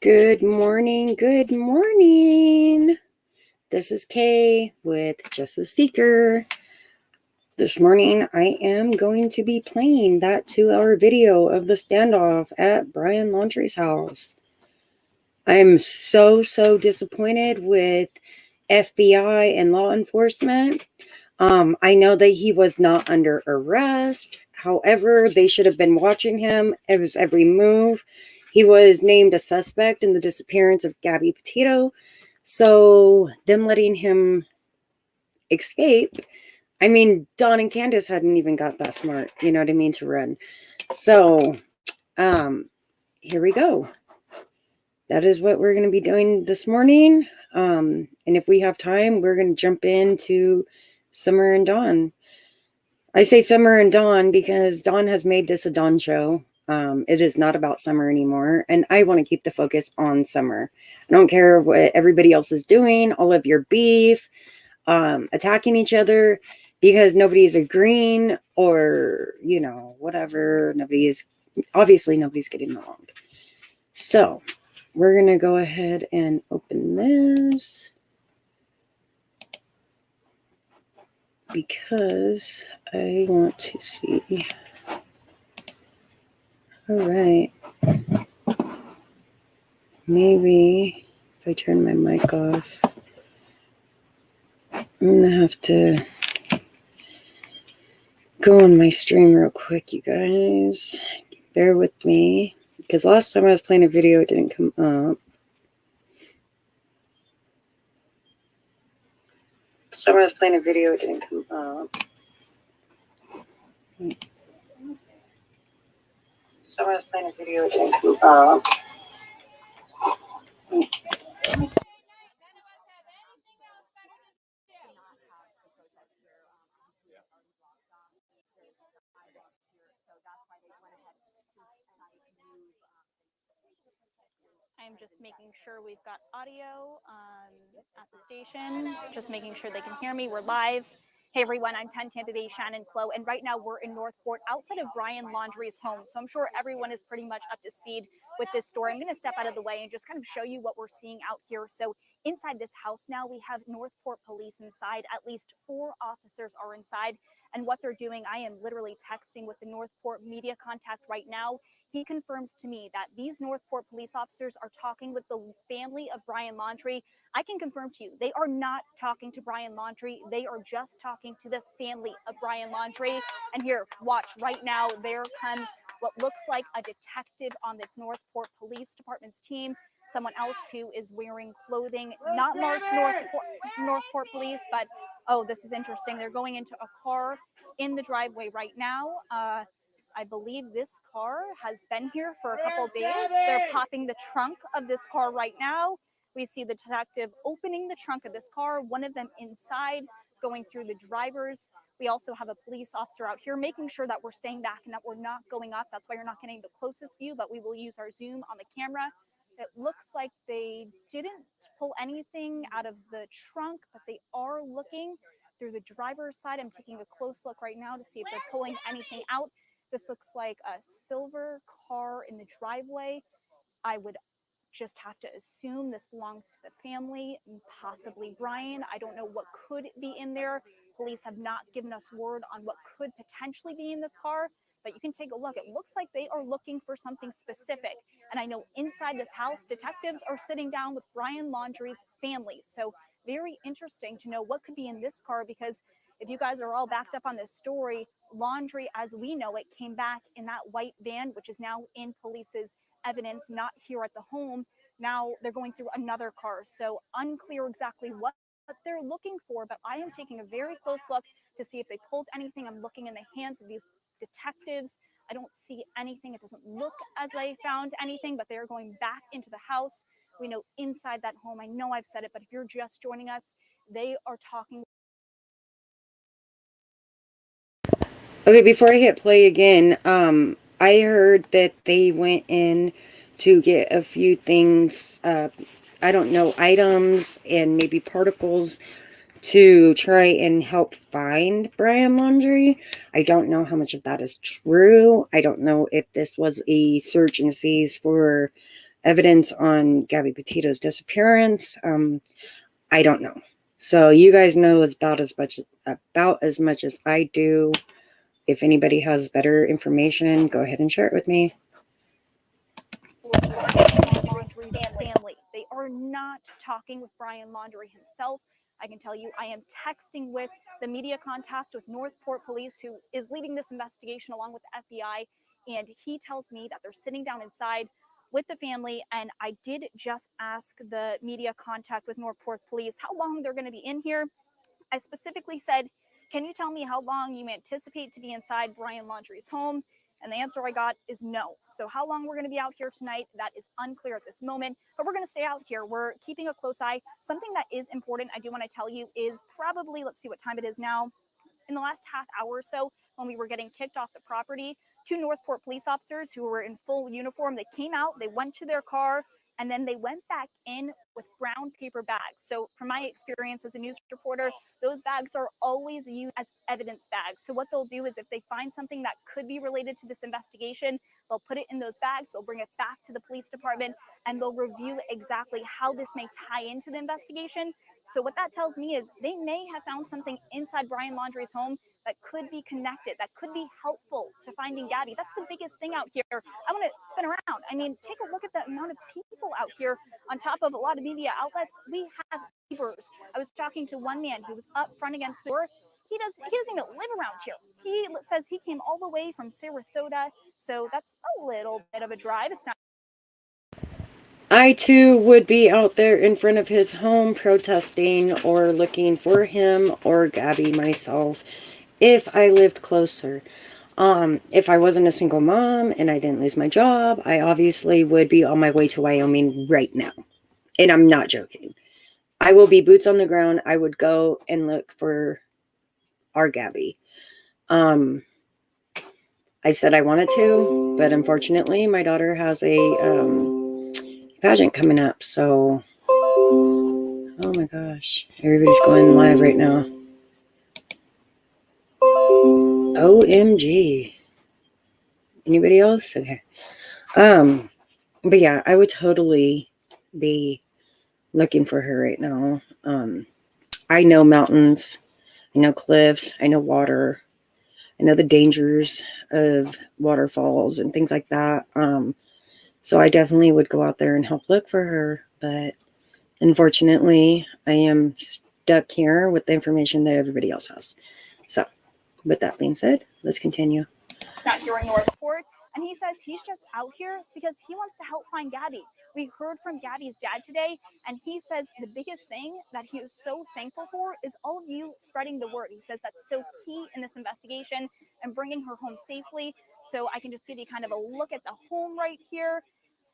Good morning. Good morning. This is Kay with Justice Seeker. This morning, I am going to be playing that 2-hour video of the standoff at Brian Laundrie's house. I'm so disappointed with FBI and law enforcement. I know that he was not under arrest. However, they should have been watching him every move. He was named a suspect in the disappearance of Gabby Petito. So them letting him escape, I mean, Dawn and Candace hadn't even got that smart, you know what I mean, to run. So, here we go. That is what we're going to be doing this morning. And if we have time, we're going to jump into Summer and Dawn. I say Summer and Dawn because Dawn has made this a Dawn show. It is not about Summer anymore, and I want to keep the focus on Summer. I don't care what everybody else is doing, all of your beef, attacking each other because nobody's agreeing or, you know, whatever. Nobody's getting along. So we're going to go ahead and open this because I want to see. All right. Maybe if I turn my mic off, I'm going to have to go on my stream real quick, you guys. Bear with me, because last time I was playing a video, it didn't come up. I'm just making sure we've got audio at the station, just making sure they can hear me. We're live. Hey everyone, I'm 10 candidate Shannon Clow, and right now we're in Northport outside of Brian Laundrie's home. So I'm sure everyone is pretty much up to speed with this story. I'm going to step out of the way and just kind of show you what we're seeing out here. So inside this house now, we have Northport police inside. At least 4 officers are inside. And what they're doing, I am literally texting with the Northport media contact right now. He confirms to me that these Northport police officers are talking with the family of Brian Laundrie. I can confirm to you, they are not talking to Brian Laundrie. They are just talking to the family of Brian Laundrie. And here, watch right now, there comes what looks like a detective on the Northport Police Department's team. Someone else who is wearing clothing, not marked Northport Police, but oh, this is interesting. They're going into a car in the driveway right now. I believe this car has been here for a couple of days. They're popping the trunk of this car right now. We see the detective opening the trunk of this car, one of them inside, going through the drivers. We also have a police officer out here making sure that we're staying back and that we're not going up. That's why you're not getting the closest view, but we will use our zoom on the camera. It looks like they didn't pull anything out of the trunk, but they are looking through the driver's side. I'm taking a close look right now to see if they're pulling anything out. This looks like a silver car in the driveway. I would just have to assume this belongs to the family, possibly Brian. I don't know what could be in there. Police have not given us word on what could potentially be in this car, but you can take a look. It looks like they are looking for something specific. And I know inside this house, detectives are sitting down with Brian Laundrie's family. So very interesting to know what could be in this car, because if you guys are all backed up on this story, Laundrie, as we know it, came back in that white van, which is now in police's evidence, not here at the home. Now they're going through another car. So unclear exactly what they're looking for, but I am taking a very close look to see if they pulled anything. I'm looking in the hands of these detectives. I don't see anything. It doesn't look as they found anything, but they're going back into the house. We know inside that home, I know I've said it, but if you're just joining us, they are talking. Okay, before I hit play again, I heard that they went in to get a few things, I don't know, items and maybe particles to try and help find Brian Laundrie. I don't know how much of that is true. I don't know if this was a search and seize for evidence on Gabby Petito's disappearance. I don't know. So you guys know about as much as I do. If anybody has better information, go ahead and share it with me. Laundrie's family. They are not talking with Brian Laundrie himself. I can tell you, I am texting with the media contact with Northport Police, who is leading this investigation along with the FBI, and he tells me that they're sitting down inside with the family. And I did just ask the media contact with Northport Police how long they're going to be in here. I specifically said, can you tell me how long you anticipate to be inside Brian Laundrie's home? And the answer I got is no. So how long we're going to be out here tonight, that is unclear at this moment, but we're going to stay out here. We're keeping a close eye. Something that is important, I do want to tell you, is probably, let's see what time it is now, in the last half hour or so, when we were getting kicked off the property, two Northport police officers who were in full uniform, they came out, they went to their car, and then they went back in with brown paper bags. So from my experience as a news reporter, those bags are always used as evidence bags. So what they'll do is if they find something that could be related to this investigation, they'll put it in those bags, they'll bring it back to the police department, and they'll review exactly how this may tie into the investigation. So what that tells me is they may have found something inside Brian Laundrie's home that could be connected, that could be helpful to finding Gabby. That's the biggest thing out here. I want to spin around. I mean, take a look at the amount of people out here. On top of a lot of media outlets, we have neighbors. I was talking to one man who was up front against the door. He doesn't even live around here. He says he came all the way from Sarasota, so that's a little bit of a drive. It's not. I too would be out there in front of his home protesting or looking for him or Gabby myself if I lived closer. If I wasn't a single mom and I didn't lose my job, I obviously would be on my way to Wyoming right now. And I'm not joking. I will be boots on the ground. I would go and look for our Gabby. I said I wanted to, but unfortunately my daughter has a pageant coming up, so oh my gosh, everybody's going live right now. OMG. Anybody else? Okay. But yeah, I would totally be looking for her right now. I know mountains, I know cliffs, I know water, I know the dangers of waterfalls and things like that. So I definitely would go out there and help look for her, but unfortunately, I am stuck here with the information that everybody else has. So, with that being said, let's continue. Not here in Northport. And he says he's just out here because he wants to help find Gabby. We heard from Gabby's dad today, and he says the biggest thing that he is so thankful for is all of you spreading the word. He says that's so key in this investigation and bringing her home safely. So I can just give you kind of a look at the home right here.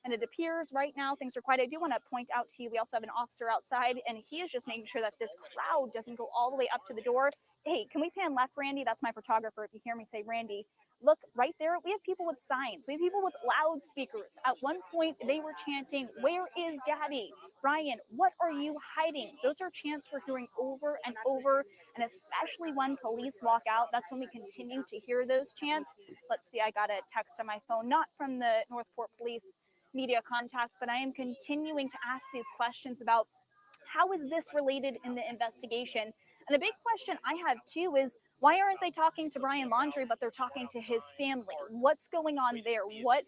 And it appears right now things are quiet. I do want to point out to you, we also have an officer outside, and he is just making sure that this crowd doesn't go all the way up to the door. Hey, can we pan left, Randy? That's my photographer. If you hear me say Randy, look right there. We have people with signs. We have people with loudspeakers. At one point, they were chanting, "Where is Gabby? Brian, what are you hiding?" Those are chants we're hearing over and over. And especially when police walk out, that's when we continue to hear those chants. Let's see, I got a text on my phone, not from the Northport Police media contact, but I am continuing to ask these questions about how is this related in the investigation. And the big question I have too is why aren't they talking to Brian Laundrie, but they're talking to his family? What's going on there? What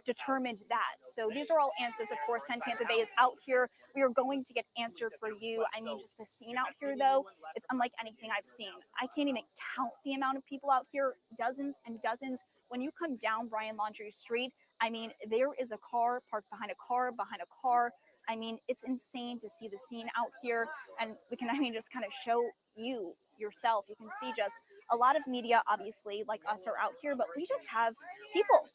determined that? So these are all answers, of course. 10 Tampa Bay is out here. We are going to get answered for you. I mean, just the scene out here, though, it's unlike anything I've seen. I can't even count the amount of people out here, dozens and dozens. When you come down Brian Laundrie Street, I mean, there is a car parked behind a car, behind a car. I mean, it's insane to see the scene out here. And we can, I mean, just kind of show you yourself. You can see just a lot of media, obviously, like us are out here, but we just have people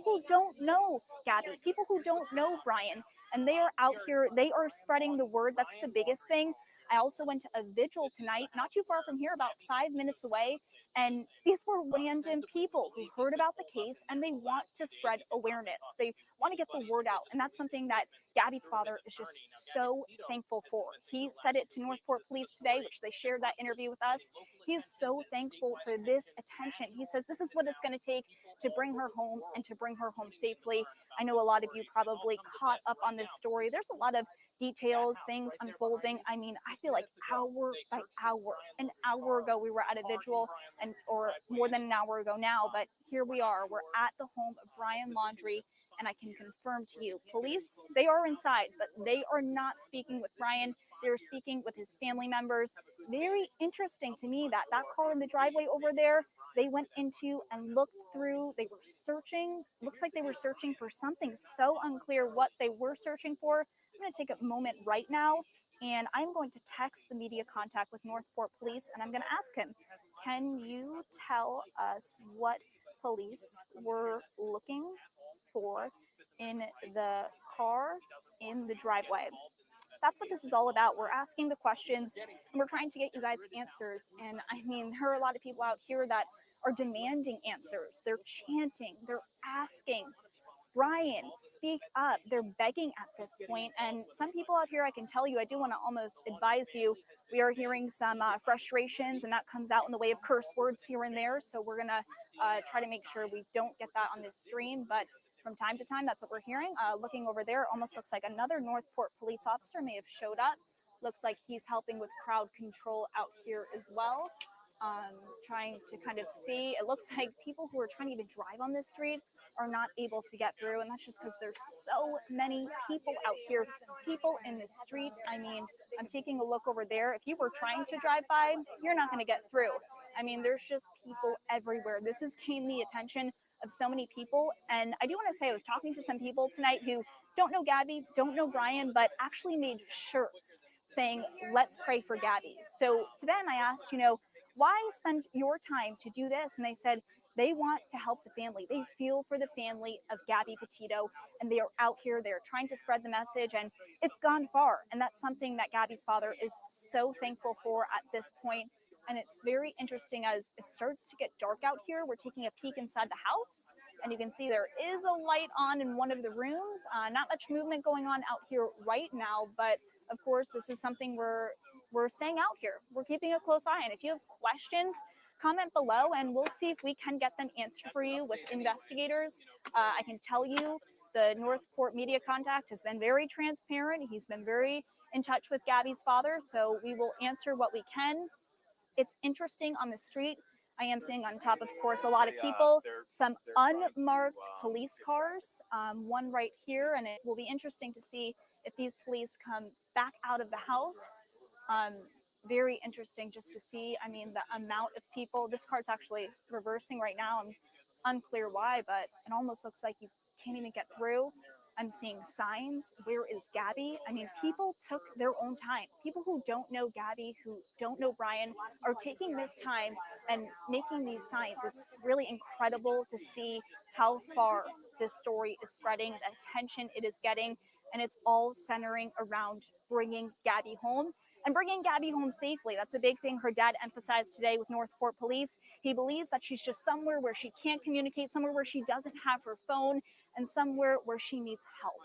who don't know Gabby, people who don't know Brian, and they are out here. They are spreading the word. That's the biggest thing. I also went to a vigil tonight, not too far from here, about 5 minutes away. And these were random people who heard about the case and they want to spread awareness. They want to get the word out. And that's something that Gabby's father is just so thankful for. He said it to Northport Police today, which they shared that interview with us. He is so thankful for this attention. He says this is what it's going to take to bring her home and to bring her home safely. I know a lot of you probably caught up on this story. There's a lot of details, things unfolding. I mean, I feel like hour by hour, an hour ago we were at a vigil, and or more than an hour ago now, but here we are. We're at the home of Brian Laundrie, and I can confirm to you, police, they are inside, but they are not speaking with Brian. They're speaking with his family members. Very interesting to me that that car in the driveway over there, they went into and looked through. They were searching. Looks like they were searching for something so unclear what they were searching for. I'm going to take a moment right now, and I'm going to text the media contact with Northport Police, and I'm going to ask him, can you tell us what police were looking for in the car in the driveway? That's what this is all about. We're asking the questions and we're trying to get you guys answers. And I mean, there are a lot of people out here that are demanding answers. They're chanting, they're asking, Brian, speak up. They're begging at this point. And some people out here, I can tell you, I do want to almost advise you. We are hearing some frustrations, and that comes out in the way of curse words here and there. So we're going to try to make sure we don't get that on this stream. But from time to time, that's what we're hearing. Looking over there, almost looks like another Northport police officer may have showed up. Looks like he's helping with crowd control out here as well. Trying to kind of see, it looks like people who are trying to even drive on this street are not able to get through, and that's just because there's so many people out here, people in the street. I mean, I'm taking a look over there. If you were trying to drive by, you're not going to get through. I mean, there's just people everywhere. This has gained the attention of so many people, and I do want to say I was talking to some people tonight who don't know Gabby, don't know Brian, but actually made shirts saying, let's pray for Gabby. So to them, I asked, why spend your time to do this? And they said they want to help the family. They feel for the family of Gabby Petito, and they are out here. They're trying to spread the message, and it's gone far. And that's something that Gabby's father is so thankful for at this point. And it's very interesting as it starts to get dark out here. We're taking a peek inside the house, and you can see there is a light on in one of the rooms. Not much movement going on out here right now, but of course, this is something we're staying out here. We're keeping a close eye on. If you have questions, comment below and we'll see if we can get them answered for you with investigators. I can tell you the Northport media contact has been very transparent. He's been very in touch with Gabby's father, so we will answer what we can. It's interesting on the street. I am seeing on top, of course, a lot of people, some unmarked police cars, one right here, and it will be interesting to see if these police come back out of the house. Very interesting just to see, I mean, the amount of people. This car's actually reversing right now. I'm unclear why, but it almost looks like you can't even get through. I'm seeing signs. Where is Gabby? I mean, people took their own time. People who don't know Gabby, who don't know Brian, are taking this time and making these signs. It's really incredible to see how far this story is spreading, the attention it is getting, and it's all centering around bringing Gabby home and bringing Gabby home safely. That's a big thing her dad emphasized today with Northport Police. He believes that she's just somewhere where she can't communicate, somewhere where she doesn't have her phone, and somewhere where she needs help.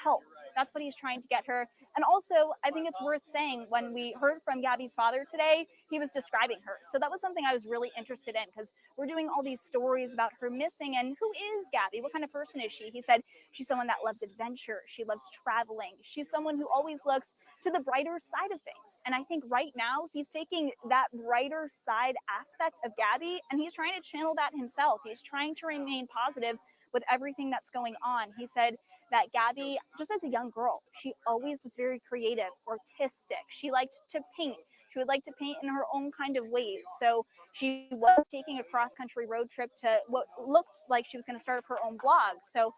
Help. That's what he's trying to get her. And also, I think it's worth saying, when we heard from Gabby's father today, he was describing her. So that was something I was really interested in, because we're doing all these stories about her missing, and who is Gabby? What kind of person is she? He said she's someone that loves adventure. She loves traveling. She's someone who always looks to the brighter side of things. And I think right now he's taking that brighter side aspect of Gabby and he's trying to channel that himself. He's trying to remain positive with everything that's going on. He said that Gabby, just as a young girl, she always was very creative, artistic. She liked to paint. She would like to paint in her own kind of ways. So she was taking a cross-country road trip to what looked like she was going to start up her own blog. So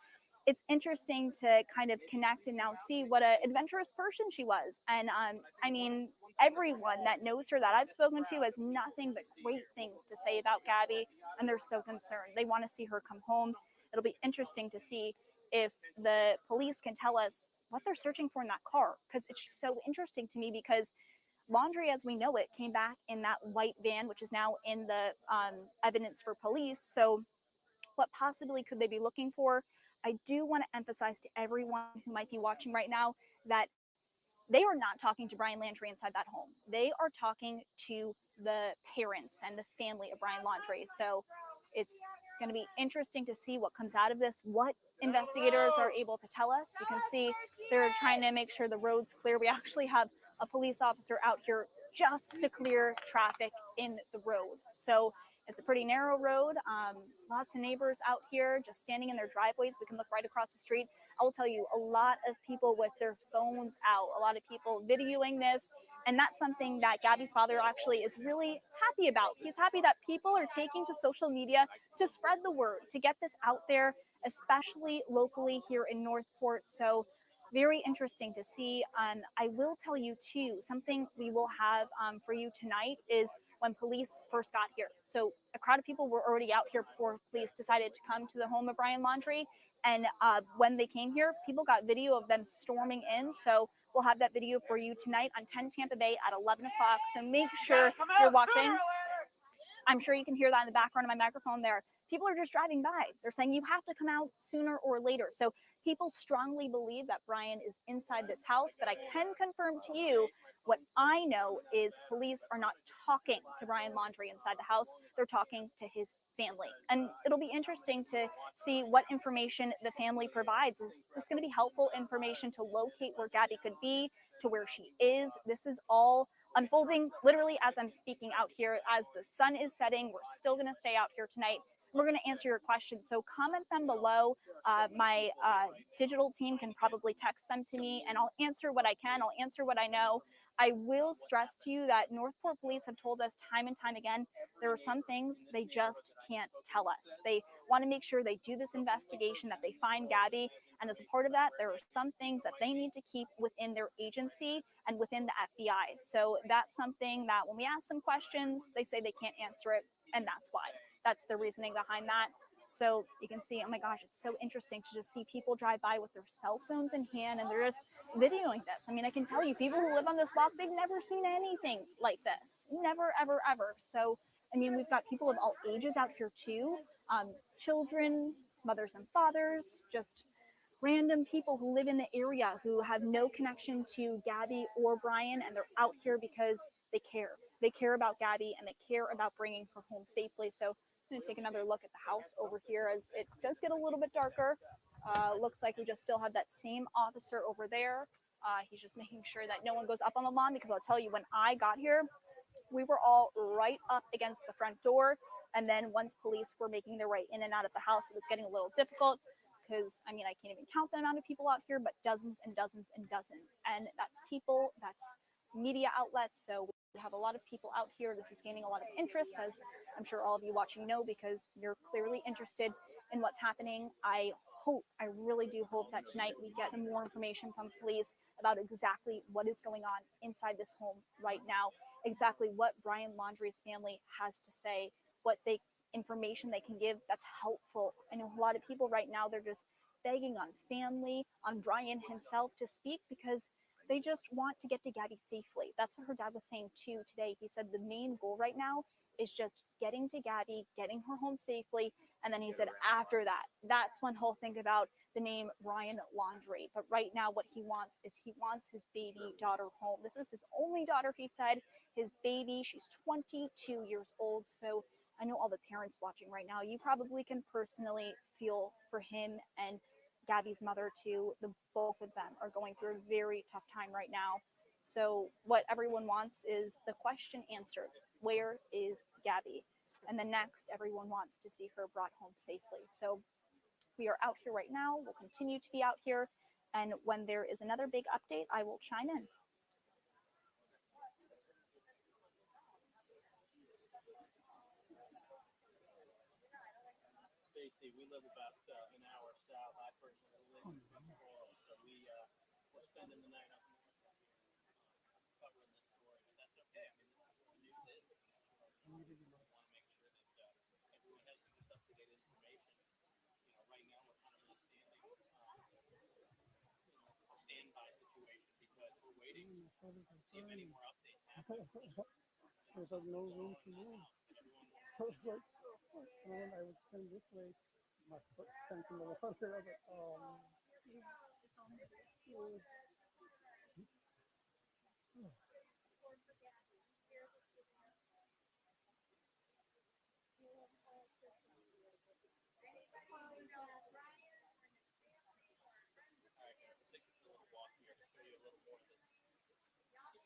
it's interesting to kind of connect and now see what an adventurous person she was. And I mean, everyone that knows her that I've spoken to has nothing but great things to say about Gabby, and they're so concerned. They want to see her come home. It'll be interesting to see if the police can tell us what they're searching for in that car, because it's so interesting to me, because Laundrie, as we know it, came back in that white van, which is now in the evidence for police. So what possibly could they be looking for? I do want to emphasize to everyone who might be watching right now that they are not talking to Brian Laundrie inside that home. They are talking to the parents and the family of Brian Laundrie. So it's Going to be interesting to see what comes out of this, what investigators are able to tell us. You can see they're trying to make sure the road's clear. We actually have a police officer out here just to clear traffic in the road. So it's a pretty narrow road. Lots of neighbors out here just standing in their driveways. We can look right across the street. I will tell you, a lot of people with their phones out, a lot of people videoing this. And that's something that Gabby's father actually is really happy about. He's happy that people are taking to social media to spread the word, to get this out there, especially locally here in Northport. So very interesting to see. I will tell you too, something we will have for you tonight is when police first got here. So a crowd of people were already out here before police decided to come to the home of Brian Laundrie. And when they came here, people got video of them storming in. So we'll have that video for you tonight on 10 Tampa Bay at 11 o'clock. So make sure you're watching. I'm sure you can hear that in the background of my microphone there. People are just driving by. They're saying you have to come out sooner or later. So people strongly believe that Brian is inside this house, but I can confirm to you what I know is police are not talking to Brian Laundrie inside the house. They're talking to his family. And it'll be interesting to see what information the family provides. Is this going to be helpful information to locate where Gabby could be, to where she is? This is all unfolding literally as I'm speaking out here. As the sun is setting, we're still going to stay out here tonight. We're going to answer your questions. So comment them below. My digital team can probably text them to me and I'll answer what I can. I'll answer what I know. I will stress to you that Northport police have told us time and time again, there are some things they just can't tell us. They want to make sure they do this investigation, that they find Gabby. And as a part of that, there are some things that they need to keep within their agency and within the FBI. So that's something that when we ask some questions, they say they can't answer it. And that's why. That's the reasoning behind that. So you can see, oh my gosh, it's so interesting to just see people drive by with their cell phones in hand and they're just videoing this. I mean, I can tell you, people who live on this block, they've never seen anything like this. Never, ever, ever. So, I mean, we've got people of all ages out here too. Children, mothers and fathers, just random people who live in the area who have no connection to Gabby or Brian, and they're out here because they care. They care about Gabby and they care about bringing her home safely. So I'm going to take another look at the house over here as it does get a little bit darker. Looks like we just still have that same officer over there. He's just making sure that no one goes up on the lawn, because I'll tell you, when I got here, we were all right up against the front door. And then once police were making their way in and out of the house, it was getting a little difficult because, I mean, I can't even count the amount of people out here, but dozens and dozens and dozens. And that's people, that's media outlets. So we have a lot of people out here. This is gaining a lot of interest, as I'm sure all of you watching know, because you're clearly interested in what's happening. I really do hope that tonight we get some more information from police about exactly what is going on inside this home right now, exactly what Brian Laundrie's family has to say, what information they can give that's helpful. I know a lot of people right now, they're just begging on family, on Brian himself to speak, because they just want to get to Gabby safely. That's what her dad was saying too today. He said the main goal right now is just getting to Gabby, getting her home safely. And then he said after that, that's when he'll think about the name Brian Laundrie. But right now what he wants is he wants his baby daughter home. This is his only daughter, he said, his baby. She's 22 years old. So I know all the parents watching right now, you probably can personally feel for him and Gabby's mother too. Both of them are going through a very tough time right now. So what everyone wants is the question answered. Where is Gabby? And then next, everyone wants to see her brought home safely. So we are out here right now. We'll continue to be out here. And when there is another big update, I will chime in. Stacy, we live about an hour south. I personally live in Coral, so we're spending the night up north covering this story, but that's okay. I mean, this is what the news is. We want to make sure that everyone has the most up-to-date information. You know, right now we're kind of in a standby situation because we're waiting to see if any more updates happen. There's like no room to move. So it's like, when I was turn this way, my foot sank in the water. I was like,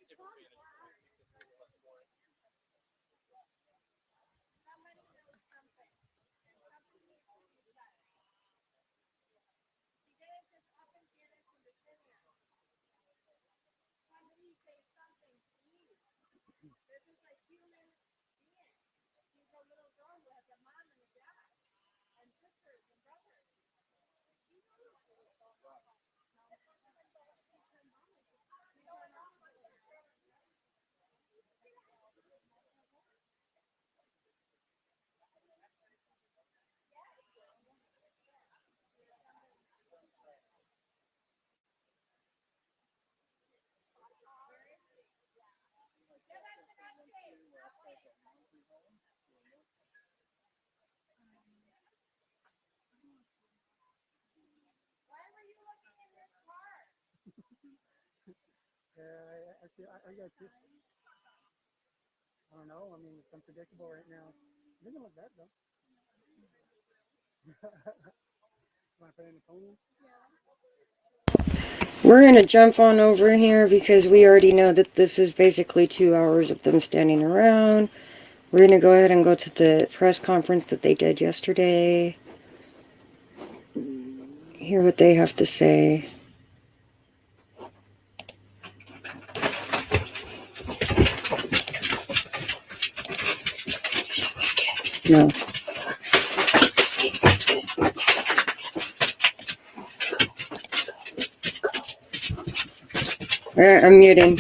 different vantage point because there's less warning. I got you. I don't know. I mean, it's unpredictable right now. It doesn't look bad though. Want to put in a pony? We're going to jump on over here because we already know that this is basically 2 hours of them standing around. We're going to go ahead and go to the press conference that they did yesterday. Hear what they have to say. No. I'm muting.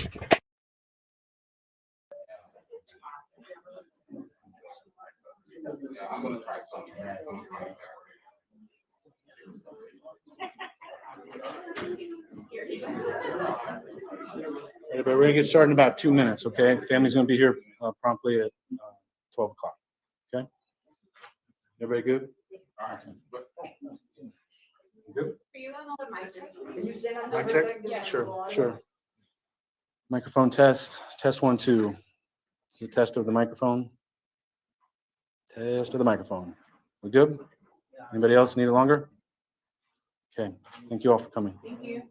Hey, but we're gonna get started in about 2 minutes, okay? Family's gonna be here promptly at 12 o'clock, okay? Everybody good? Good? Can you stand up Mic for a check? second? Yeah. Sure. Microphone test, test 1, 2. It's a test of the microphone. Test of the microphone. We good? Anybody else need it longer? Okay, thank you all for coming. Thank you.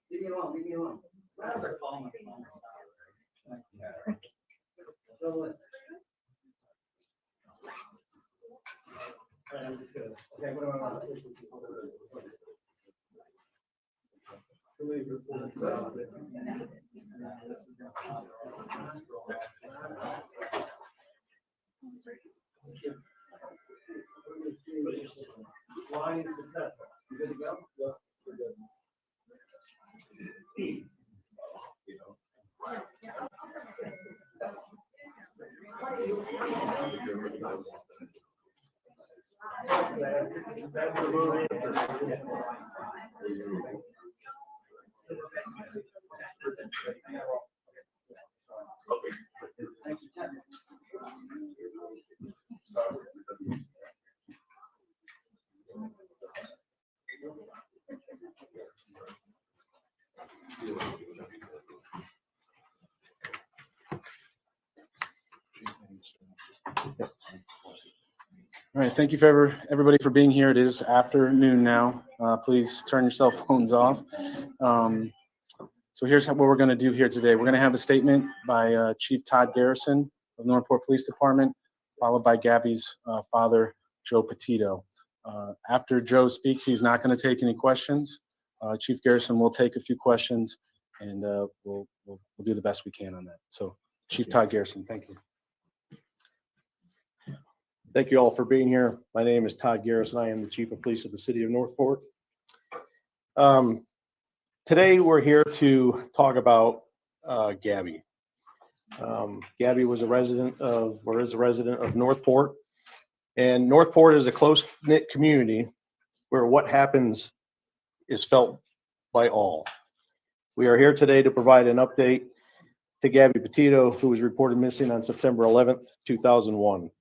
Leave me alone. Line is successful. You good to go? Yes, we're good. All right, thank you for everybody for being here. It is afternoon now. Please turn your cell phones off. So here's what we're going to do here today. We're going to have a statement by Chief Todd Garrison of Northport Police Department, followed by Gabby's father, Joe Petito. After Joe speaks, he's not going to take any questions. Chief Garrison will take a few questions, and we'll do the best we can on that. So, Chief Todd Garrison, thank you. Thank you all for being here. My name is Todd Garrison. I am the Chief of Police of the City of Northport. Today, we're here to talk about Gabby. Gabby was a resident of, or is a resident of Northport. And Northport is a close-knit community where what happens is felt by all. We are here today to provide an update to Gabby Petito, who was reported missing on September 11th, 2001.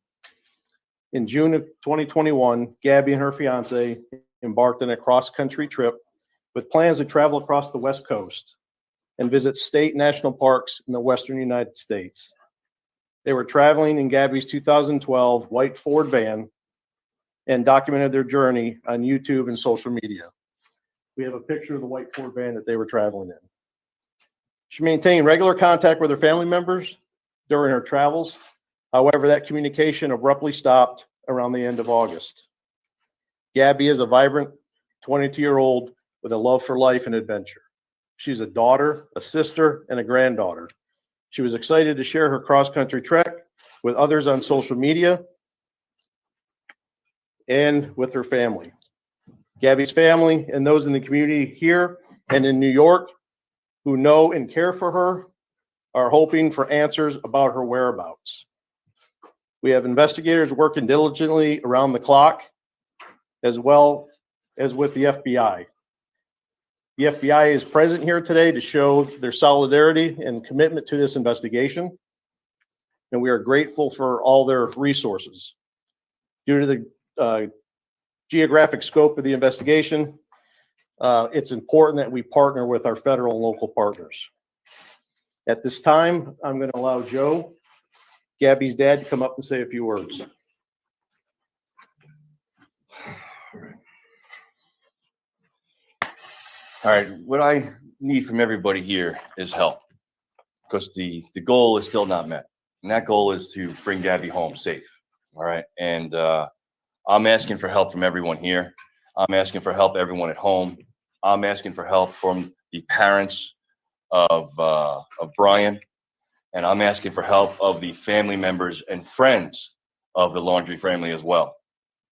In June of 2021, Gabby and her fiance embarked on a cross-country trip with plans to travel across the West Coast and visit state national parks in the Western United States. They were traveling in Gabby's 2012 white Ford van and documented their journey on YouTube and social media. We have a picture of the white Ford van that they were traveling in. She maintained regular contact with her family members during her travels. However, that communication abruptly stopped around the end of August. Gabby is a vibrant 22-year-old with a love for life and adventure. She's a daughter, a sister, and a granddaughter. She was excited to share her cross-country trek with others on social media and with her family. Gabby's family and those in the community here and in New York who know and care for her are hoping for answers about her whereabouts. We have investigators working diligently around the clock, as well as with the FBI. The FBI is present here today to show their solidarity and commitment to this investigation, and we are grateful for all their resources. Due to the geographic scope of the investigation, it's important that we partner with our federal and local partners. At this time, I'm going to allow Joe, Gabby's dad, to come up and say a few words. All right, what I need from everybody here is help, because the goal is still not met, and that goal is to bring Gabby home safe. All right, and I'm asking for help from everyone here. I'm asking for help everyone at home. I'm asking for help from the parents of Brian, and I'm asking for help of the family members and friends of the Laundrie family as well.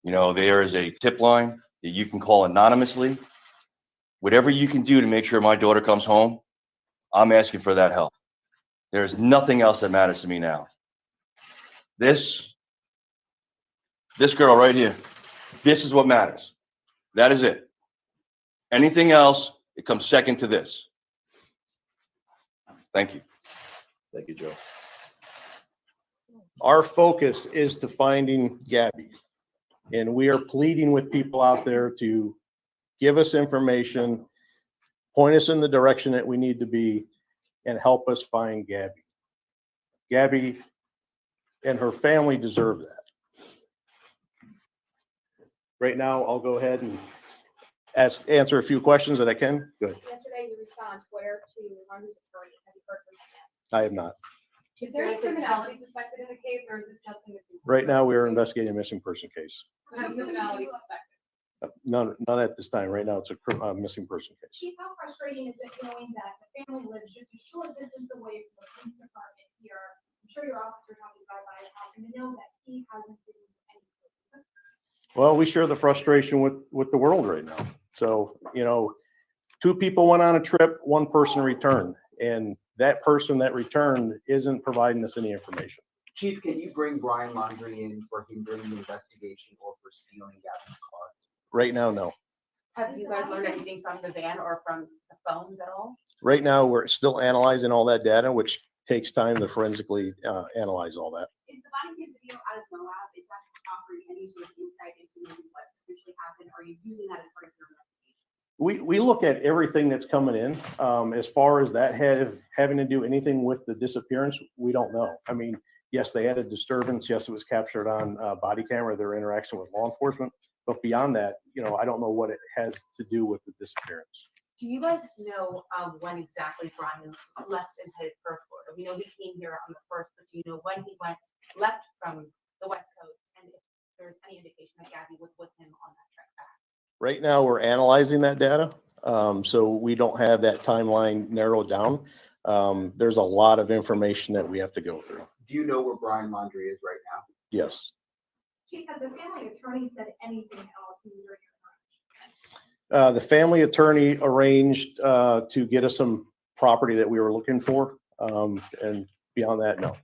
You know, there is a tip line that you can call anonymously. Whatever you can do to make sure my daughter comes home, I'm asking for that help. There's nothing else that matters to me now. This girl right here, this is what matters. That is it. Anything else, it comes second to this. Thank you. Thank you, Joe. Our focus is to finding Gabby, and we are pleading with people out there to give us information, point us in the direction that we need to be, and help us find Gabby. Gabby and her family deserve that. Right now, I'll go ahead and answer a few questions that I can. Go ahead. Yesterday, you reached on Twitter to Laundrie's attorney. Have you heard from him yet? I have not. Is there any criminality suspected in the case, or is this just a missing? Right now, we are investigating a missing person case. No criminality suspected. None at this time. Right now, it's a missing person case. Chief, how frustrating is it knowing that the family lives just a short distance away from the police department here? I'm sure your officer talking about his house, and to know that he hasn't been any. Well, we share the frustration with the world right now. So, you know, 2 people went on a trip, 1 person returned, and that person that returned isn't providing us any information. Chief, can you bring Brian Laundrie in for him during the investigation or for stealing Gabby's car? Right now, no. Have you guys learned anything from the van or from the phones at all? Right now, we're still analyzing all that data, which takes time to forensically analyze all that. Is the body cam video out of Moab? Is that offering any sort of insight into maybe what potentially happened? Are you using that as part of your investigation? We look at everything that's coming in. As far as that having to do anything with the disappearance, we don't know. I mean, Yes, they had a disturbance. Yes, it was captured on body camera, their interaction with law enforcement. But beyond that, I don't know what it has to do with the disappearance. Do you guys know when exactly Brian left and headed for Florida? We know he came here on the 1st, but do you know when he left from the West Coast, and if there's any indication that Gabby was with him on that trip back? Right now, we're analyzing that data, so we don't have that timeline narrowed down. There's a lot of information that we have to go through. Do you know where Brian Laundrie is right now? Yes. Chief, has the family attorney said anything else in your The family attorney arranged to get us some property that we were looking for, and beyond that, no.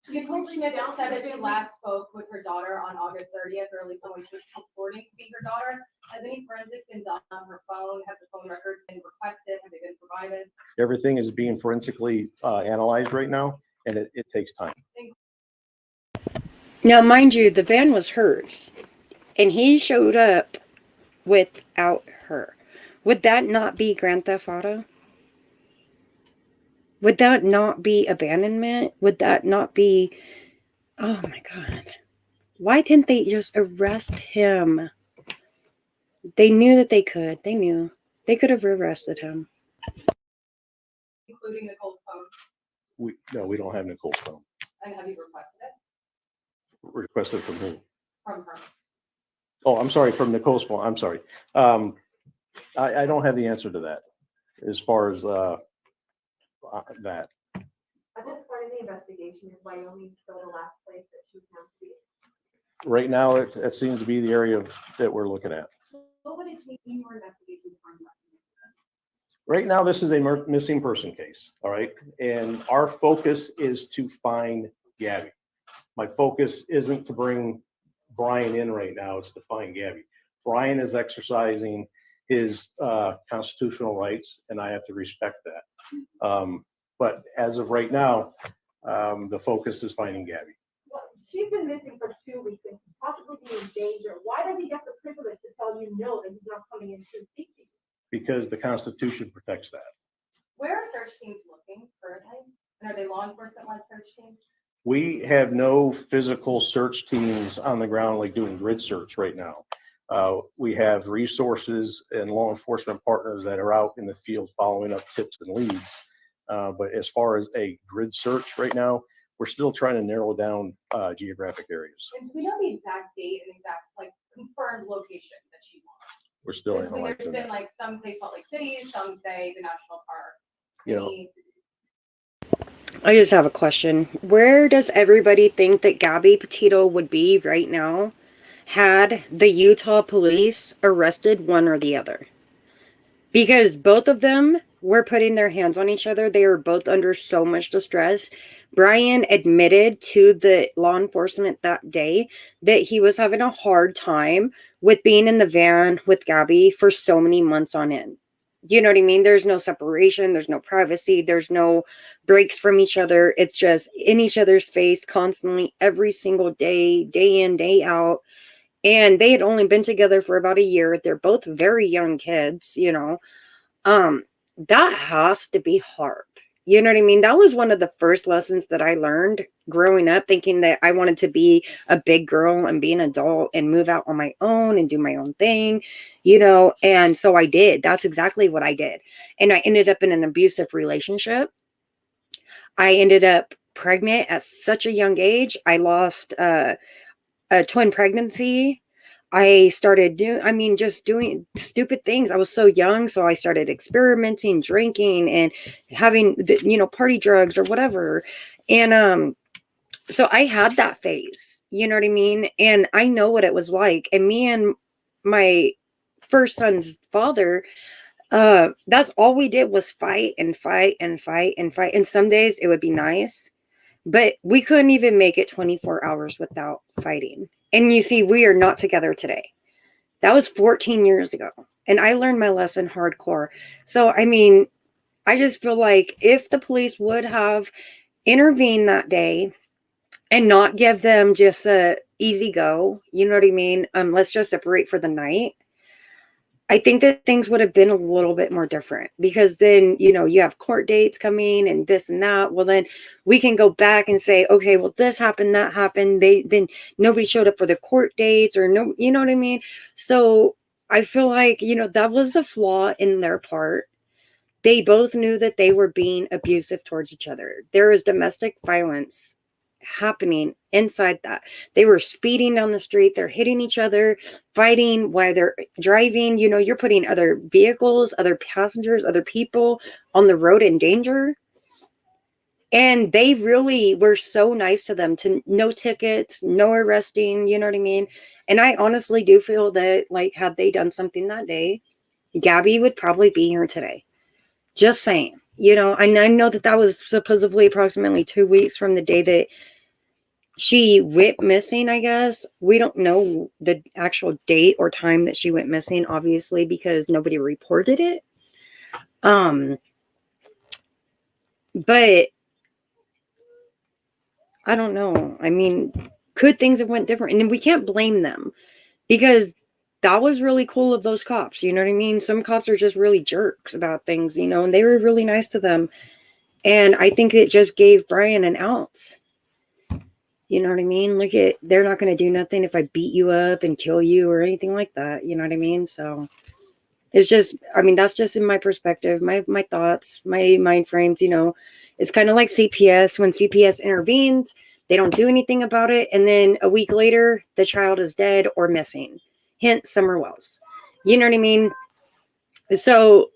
You told Schmidt said that she last spoke with her daughter on August 30th, or at least when she was purporting to be her daughter. Has any forensics been done on her phone? Have the phone records been requested? Have they been provided? Everything is being forensically analyzed right now, and it takes time. Now, mind you, the van was hers, and he showed up without her. Would that not be Grand Theft Auto? Would that not be abandonment? Would that not be... Oh my God. Why didn't they just arrest him? They knew that they could. They knew. They could have arrested him. Including Nicole's phone? No, we don't have Nicole's phone. And have you requested it? Requested from who? From her. Oh, I'm sorry, from Nicole's phone. I'm sorry. I don't have the answer to that as far as that. At this part of the investigation, is Wyoming still the last place that she was found to be? Right now, it seems to be the area that we're looking at. What would it take in your investigation to find out? Right now, this is a missing person case, all right? And our focus is to find Gabby. My focus isn't to bring Brian in right now, it's to find Gabby. Brian is exercising his constitutional rights, and I have to respect that. But as of right now, the focus is finding Gabby. Well, she's been missing for 2 weeks and could possibly be in danger. Why does he get the privilege to tell you no, that he's not coming in to speak to you? Because the Constitution protects that. Where are search teams looking currently? And are they law enforcement-led search teams? We have no physical search teams on the ground like doing grid search right now. We have resources and law enforcement partners that are out in the field following up tips and leads. But as far as a grid search right now, we're still trying to narrow down geographic areas. And do we know the exact date and exact confirmed location that she wants? We're still There's analyzing been that. some say Salt Lake City, some say the national park. You know, I just have a question. Where does everybody think that Gabby Petito would be right now had the Utah police arrested one or the other? Because both of them were putting their hands on each other. They were both under so much distress. Brian admitted to the law enforcement that day that he was having a hard time with being in the van with Gabby for so many months on end. You know what I mean? There's no separation. There's no privacy. There's no breaks from each other. It's just in each other's face constantly every single day, day in, day out. And they had only been together for about a year. They're both very young kids, you know. That has to be hard. You know what I mean? That was one of the first lessons that I learned growing up, thinking that I wanted to be a big girl and be an adult and move out on my own and do my own thing, you know? And so I did. That's exactly what I did. And I ended up in an abusive relationship. I ended up pregnant at such a young age. I lost a twin pregnancy. I started just doing stupid things. I was so young, so I started experimenting, drinking, and having, party drugs or whatever. And so I had that phase, you know what I mean? And I know what it was like. And me and my first son's father, that's all we did was fight and fight and fight and fight. And some days it would be nice, but we couldn't even make it 24 hours without fighting. And you see, we are not together today. That was 14 years ago. And I learned my lesson hardcore. So, I mean, I just feel like if the police would have intervened that day and not give them just a easy go, you know what I mean? Let's just separate for the night. I think that things would have been a little bit more different, because then, you know, you have court dates coming and this and that. Well, then we can go back and say, okay, well, this happened, that happened. Then nobody showed up for the court dates, or no, you know what I mean? So I feel like, you know, that was a flaw in their part. They both knew that they were being abusive towards each other. There is domestic violence happening inside that. They were speeding down the street. They're hitting each other, fighting while they're driving. You know, you're putting other vehicles, other passengers, other people on the road in danger. And they really were so nice to them, to no tickets, no arresting, you know what I mean? And I honestly do feel that, like, had they done something that day, Gabby would probably be here today. Just saying, you know, and I know that that was supposedly approximately 2 weeks from the day that she went missing, I guess. We don't know the actual date or time that she went missing, obviously, because nobody reported it. But I don't know. I mean, could things have went different? And we can't blame them, because that was really cool of those cops. You know what I mean? Some cops are just really jerks about things, you know, and they were really nice to them. And I think it just gave Brian an out. You know what I mean? Look at, they're not going to do nothing if I beat you up and kill you or anything like that. You know what I mean? So it's just, I mean, that's just in my perspective, my thoughts, my mind frames, you know. It's kind of like CPS. When CPS intervenes, they don't do anything about it. And then a week later, the child is dead or missing. Hint, Summer Wells. You know what I mean? So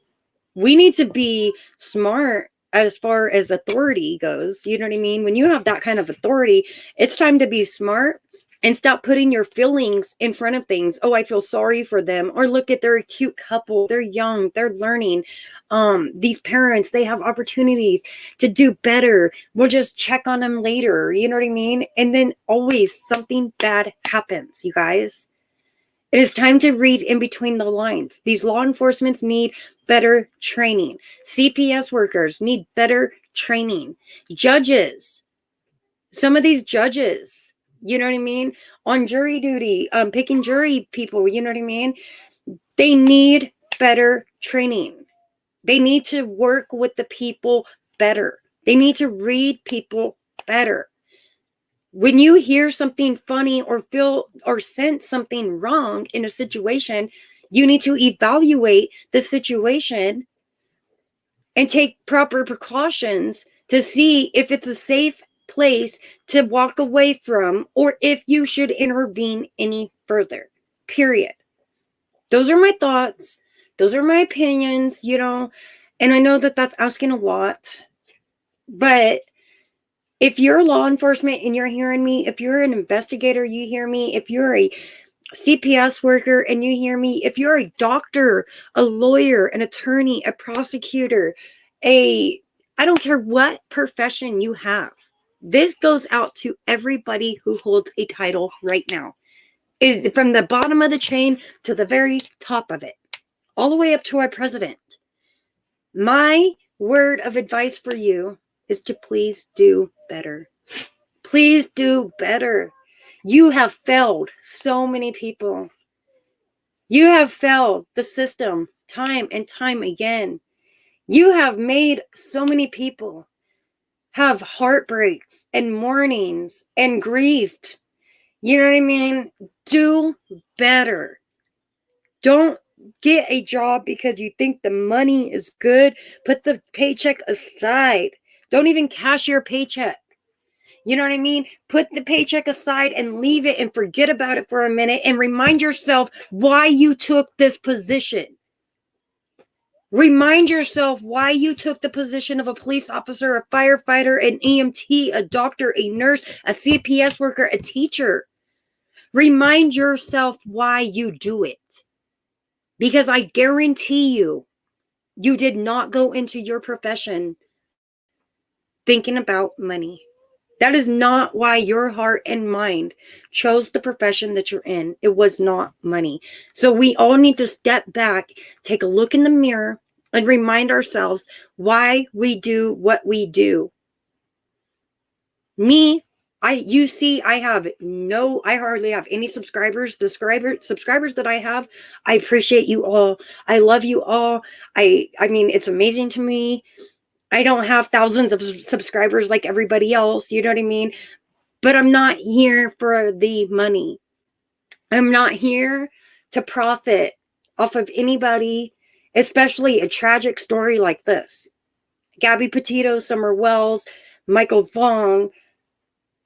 we need to be smart as far as authority goes. You know what I mean? When you have that kind of authority, it's time to be smart and stop putting your feelings in front of things. Oh, I feel sorry for them. Or look at, they're a cute couple. They're young. They're learning. These parents, they have opportunities to do better. We'll just check on them later. You know what I mean? And then always something bad happens, you guys. It is time to read in between the lines. These law enforcements need better training. CPS workers need better training. Judges, some of these judges, you know what I mean? On jury duty, picking jury people, you know what I mean? They need better training. They need to work with the people better. They need to read people better. When you hear something funny or feel or sense something wrong in a situation, you need to evaluate the situation and take proper precautions to see if it's a safe place to walk away from, or if you should intervene any further. Period. Those are my thoughts. Those are my opinions, you know, and I know that that's asking a lot, but if you're law enforcement and you're hearing me, if you're an investigator, you hear me, if you're a CPS worker and you hear me, if you're a doctor, a lawyer, an attorney, a prosecutor, I don't care what profession you have. This goes out to everybody who holds a title right now. Is from the bottom of the chain to the very top of it, all the way up to our president. My word of advice for you is to please do better. Please do better. You have failed so many people. You have failed the system time and time again. You have made so many people have heartbreaks and mournings and grief. You know what I mean? Do better. Don't get a job because you think the money is good. Put the paycheck aside. Don't even cash your paycheck. You know what I mean? Put the paycheck aside and leave it and forget about it for a minute and remind yourself why you took this position. Remind yourself why you took the position of a police officer, a firefighter, an EMT, a doctor, a nurse, a CPS worker, a teacher. Remind yourself why you do it. Because I guarantee you, you did not go into your profession thinking about money. That is not why your heart and mind chose the profession that you're in. It was not money. So we all need to step back, take a look in the mirror, and remind ourselves why we do what we do. Me, You see, I hardly have any subscribers. The subscribers that I have, I appreciate you all. I love you all. I mean, it's amazing to me. I don't have thousands of subscribers like everybody else, you know what I mean? But I'm not here for the money. I'm not here to profit off of anybody, especially a tragic story like this. Gabby Petito, Summer Wells, Michael Vong,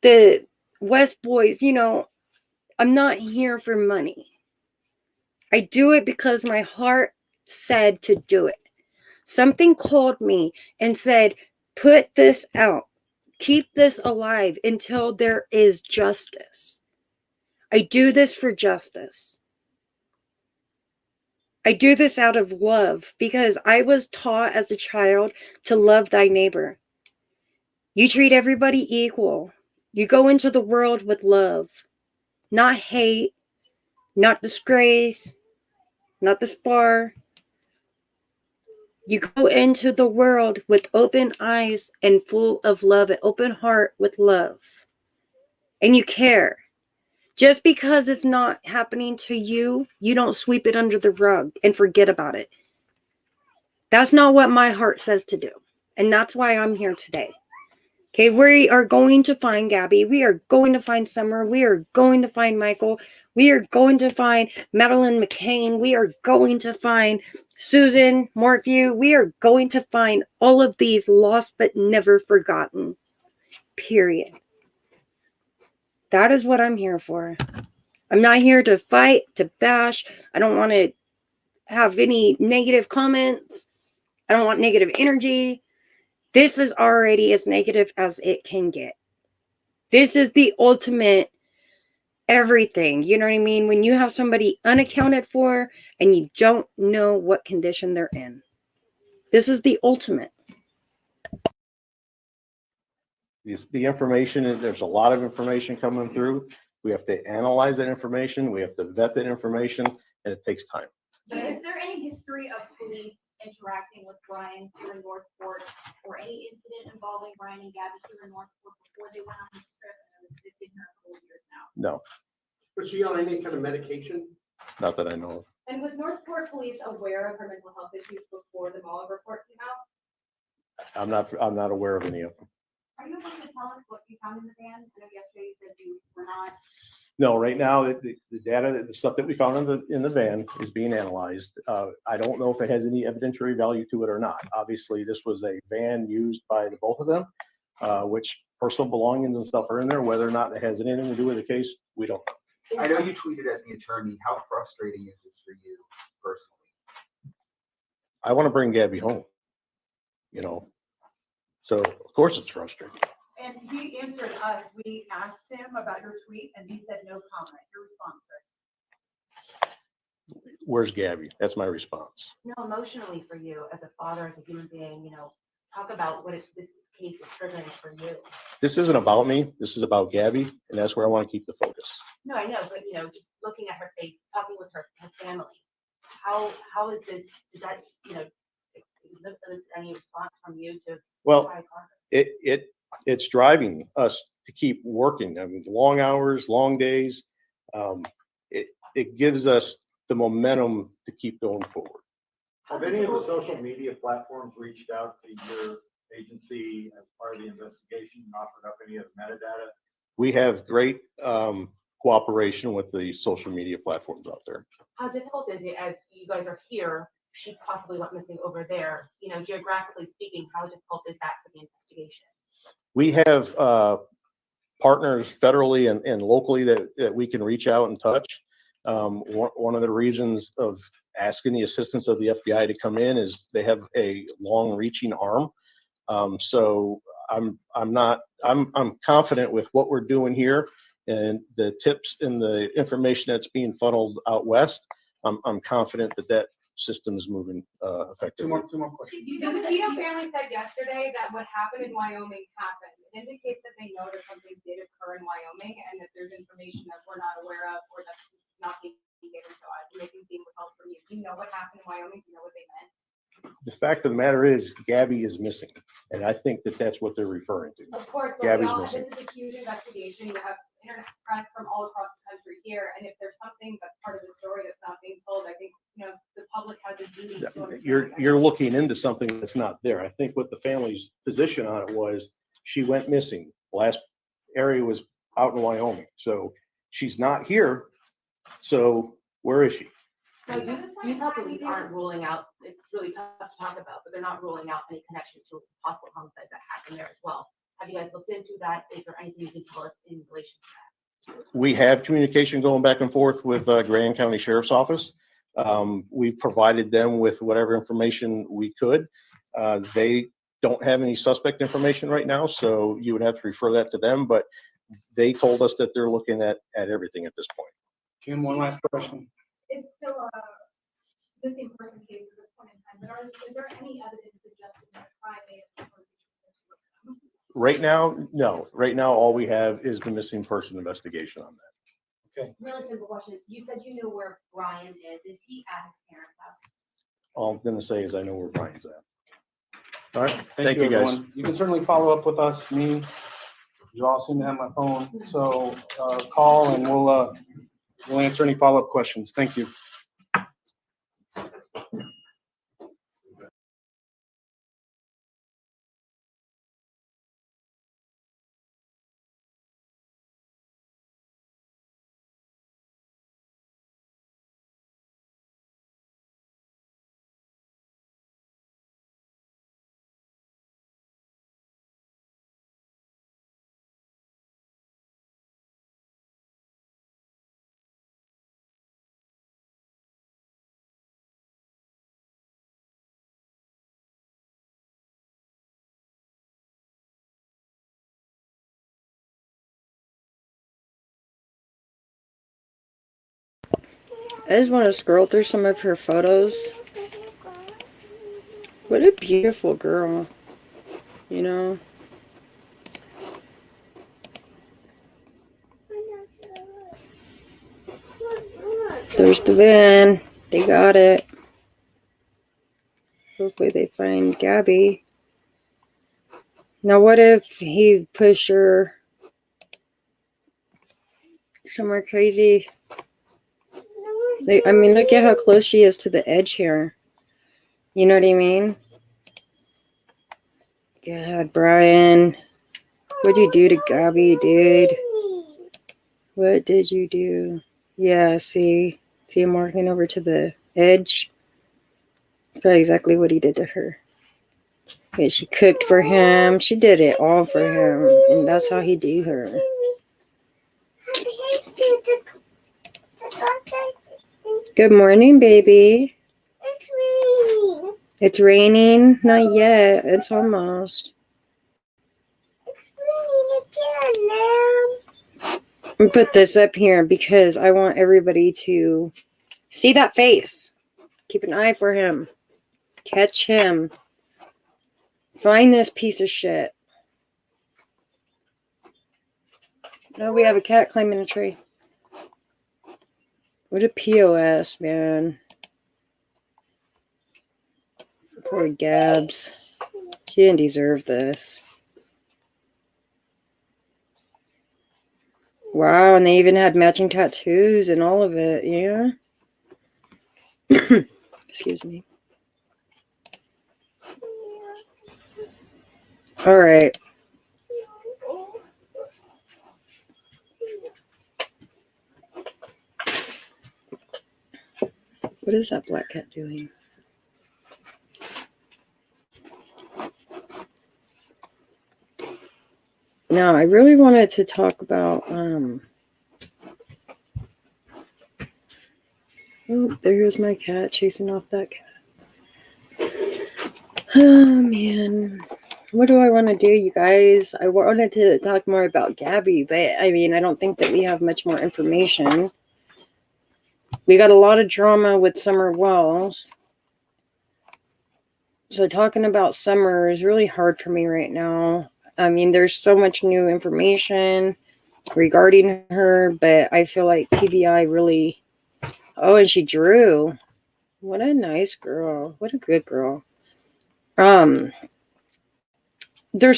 the West Boys, I'm not here for money. I do it because my heart said to do it. Something called me and said, put this out. Keep this alive until there is justice. I do this for justice. I do this out of love because I was taught as a child to love thy neighbor. You treat everybody equal. You go into the world with love, not hate, not disgrace, not despair. You go into the world with open eyes and full of love, an open heart with love. And you care. Just because it's not happening to you, you don't sweep it under the rug and forget about it. That's not what my heart says to do. And that's why I'm here today. Okay, we are going to find Gabby. We are going to find Summer. We are going to find Michael. We are going to find Madeline McCain. We are going to find Susan Morphew. We are going to find all of these lost but never forgotten. Period. That is what I'm here for. I'm not here to fight, to bash. I don't want to have any negative comments. I don't want negative energy. This is already as negative as it can get. This is the ultimate everything. You know what I mean? When you have somebody unaccounted for and you don't know what condition they're in. This is the ultimate. The information, there's a lot of information coming through. We have to analyze that information. We have to vet that information, and it takes time. But is there any history of police interacting with Brian here in Northport, or any incident involving Brian and Gabby here in Northport before they went on this trip? They've been here a couple of years now. No, Was she on any kind of medication? not that I know of. And was Northport police aware of her mental health issues before the Mueller report came out? I'm not aware of any of them. Are you able to tell us what you found in the van? I know yesterday you said you were not. No, right now, the data, the stuff that we found in the van is being analyzed. I don't know if it has any evidentiary value to it or not. Obviously, this was a van used by the both of them, which personal belongings and stuff are in there. Whether or not it has anything to do with the case, we don't know. I know you tweeted at the attorney. How frustrating is this for you personally? I want to bring Gabby home, so of course it's frustrating. And he answered us. We asked him about your tweet and he said no comment. Your response, right? Where's Gabby? That's my response. No, emotionally for you as a father, as a human being, talk about what this case is triggering for you. This isn't about me. This is about Gabby, and that's where I want to keep the focus. No, I know, but just looking at her face, talking with her family, how is this? Does that any response from you to? Well, it's driving us to keep working. I mean, long hours, long days. It gives us the momentum to keep going forward. Have any of the social media platforms reached out to your agency as part of the investigation and offered up any of the metadata? We have great cooperation with the social media platforms out there. How difficult is it as you guys are here? She possibly went missing over there. Geographically speaking, how difficult is that for the investigation? We have partners federally and locally that we can reach out and touch. One of the reasons of asking the assistance of the FBI to come in is they have a long-reaching arm. So I'm confident with what we're doing here and the tips and the information that's being funneled out west. I'm confident that system is moving effectively. Two more questions. The Petito family said yesterday that what happened in Wyoming happened. It indicates that they know that something did occur in Wyoming and that there's information that we're not aware of or that's not being given to us. And they think being withheld from you. Do you know what happened in Wyoming? Do you know what they meant? The fact of the matter is Gabby is missing. And I think that that's what they're referring to. Of course, but we Gabby's all, missing. this is a huge investigation. You have internet press from all across the country here, and if there's something that's part of the story that's not being told, I think, the public has a duty to understand. You're looking into something that's not there. I think what the family's position on it was she went missing. Last area was out in Wyoming. So she's not here. So where is she? No, Utah police aren't ruling out, it's really tough to talk about, but they're not ruling out any connection to possible homicide that happened there as well. Have you guys looked into that? Is there anything you can tell us in relation to that? We have communication going back and forth with Grand County Sheriff's Office. We provided them with whatever information we could. They don't have any suspect information right now, so you would have to refer that to them, but they told us that they're looking at everything at this point. Kim, one last question. It's still a missing person case at this point in time, but is there any evidence suggesting that a crime may have occurred between the two of them? Right now, no. Right now, all we have is the missing person investigation on that. Okay. Really simple question. You said you know where Brian is. Is he at his parents' house? All I'm gonna say is I know where Brian's at. All right, Thank you guys. everyone. You can certainly follow up with us, me. You all seem to have my phone, so call and we'll answer any follow-up questions. Thank you. I just want to scroll through some of her photos. What a beautiful girl, you know? There's the van. They got it. Hopefully they find Gabby. Now what if he pushed her somewhere crazy? I mean, look at how close she is to the edge here. You know what I mean? God, Brian. What'd you do to Gabby, dude? What did you do? Yeah, see him walking over to the edge? That's probably exactly what he did to her. Yeah, she cooked for him. She did it all for him. And that's how he do her. Good morning, baby. It's raining. It's raining? Not yet. It's almost. It's raining again, put this up here because I want everybody to see that face. Keep an eye for him. Catch him. Find this piece of shit. No, we have a cat climbing a tree. What a POS, man. Poor Gabs. She didn't deserve this. Wow, and they even had matching tattoos and all of it, yeah? Excuse me. All right. What is that black cat doing? Now, I really wanted to talk about, oh, there goes my cat chasing off that cat. Oh, man. What do I want to do, you guys? I wanted to talk more about Gabby, but, I mean, I don't think that we have much more information. We got a lot of drama with Summer Wells. So talking about Summer is really hard for me right now. I mean, there's so much new information regarding her, but I feel like TBI really... Oh, and she drew. What a nice girl. What a good girl. There's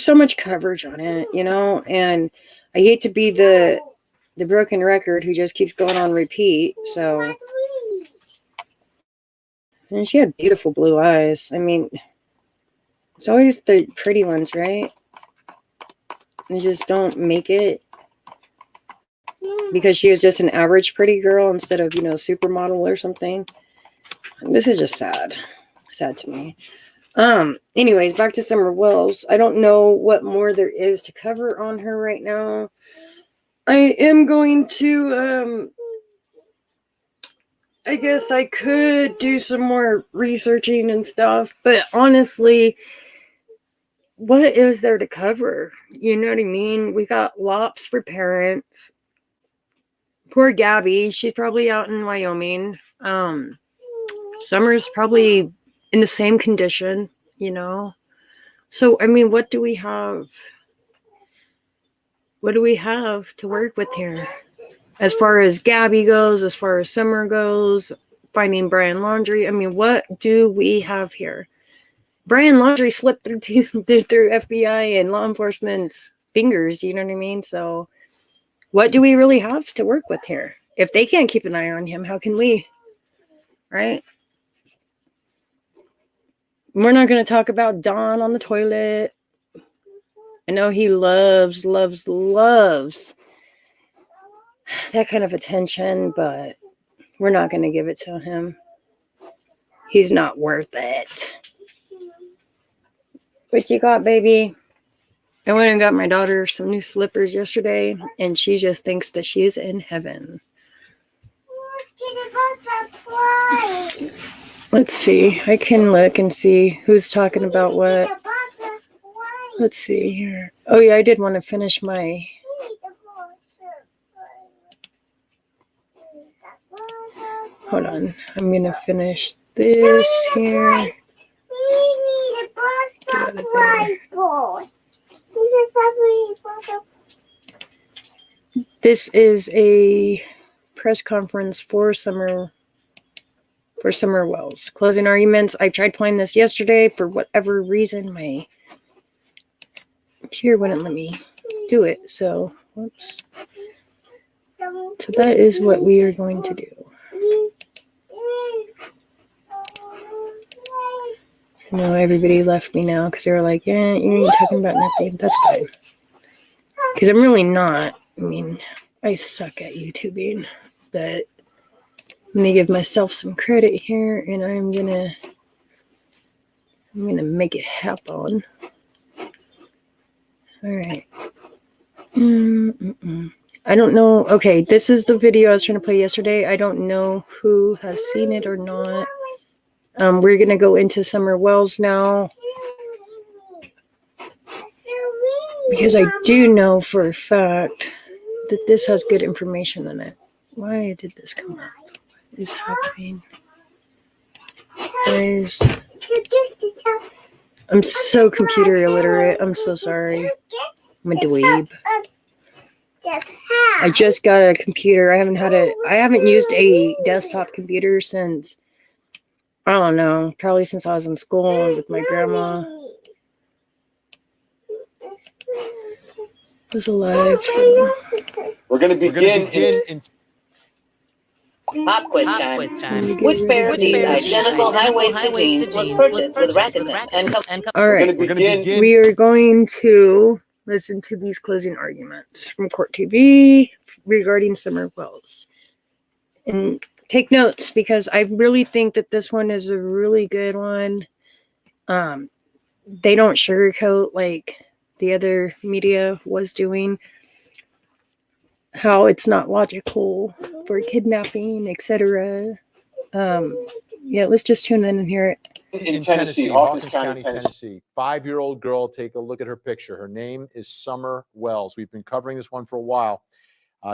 so much coverage on it, you know, and I hate to be the broken record who just keeps going on repeat. So, and she had beautiful blue eyes. I mean, it's always the pretty ones, right? They just don't make it because she was just an average pretty girl instead of, you know, supermodel or something. This is just sad to me. Anyways, back to Summer Wells. I don't know what more there is to cover on her right now. I am going to I guess I could do some more researching and stuff, but honestly, what is there to cover? You know what I mean? We got lops for parents. Poor Gabby, she's probably out in Wyoming. Summer's probably in the same condition, you know. So I mean, what do we have? What do we have to work with here? As far as Gabby goes, as far as Summer goes, finding Brian Laundrie. I mean, what do we have here? Brian Laundrie slipped through FBI and law enforcement's fingers. You know what I mean? So, what do we really have to work with here? If they can't keep an eye on him, how can we? Right? We're not going to talk about Don on the toilet. I know he loves that kind of attention, but we're not going to give it to him. He's not worth it. What you got, baby? I went and got my daughter some new slippers yesterday, and she just thinks that she's in heaven. Let's see. I can look and see who's talking about what. Let's see here. Oh, yeah, I did want to finish my... Hold on. I'm going to finish this here. Get out of there. This is a press conference for Summer Wells. Closing arguments. I tried playing this yesterday. For whatever reason, my computer wouldn't let me do it. So, whoops. So that is what we are going to do. I know everybody left me now because they were like, yeah, you ain't talking about nothing. That's fine. Because I'm really not. I mean, I suck at YouTubing. But I'm going to give myself some credit here. And I'm going to make it happen. All right. I don't know. Okay, this is the video I was trying to play yesterday. I don't know who has seen it or not. We're going to go into Summer Wells now. Because I do know for a fact that this has good information in it. Why did this come up? What is happening? Guys, I'm so computer illiterate. I'm so sorry. I'm a dweeb. I just got a computer. I haven't used a desktop computer since, I don't know, probably since I was in school with my grandma. Was alive, so. We're going to begin in Pop quiz time. Which pair of these identical high-waisted jeans was purchased with Rakuten and All right. We are going to listen to these closing arguments from Court TV regarding Summer Wells. And take notes because I really think that this one is a really good one. They don't sugarcoat like the other media was doing. How it's not logical for kidnapping, etc. Yeah, let's just tune in and hear it. in Tennessee, Hawkins County, Tennessee. 5-year-old girl. Take a look at her picture. Her name is Summer Wells. We've been covering this one for a while.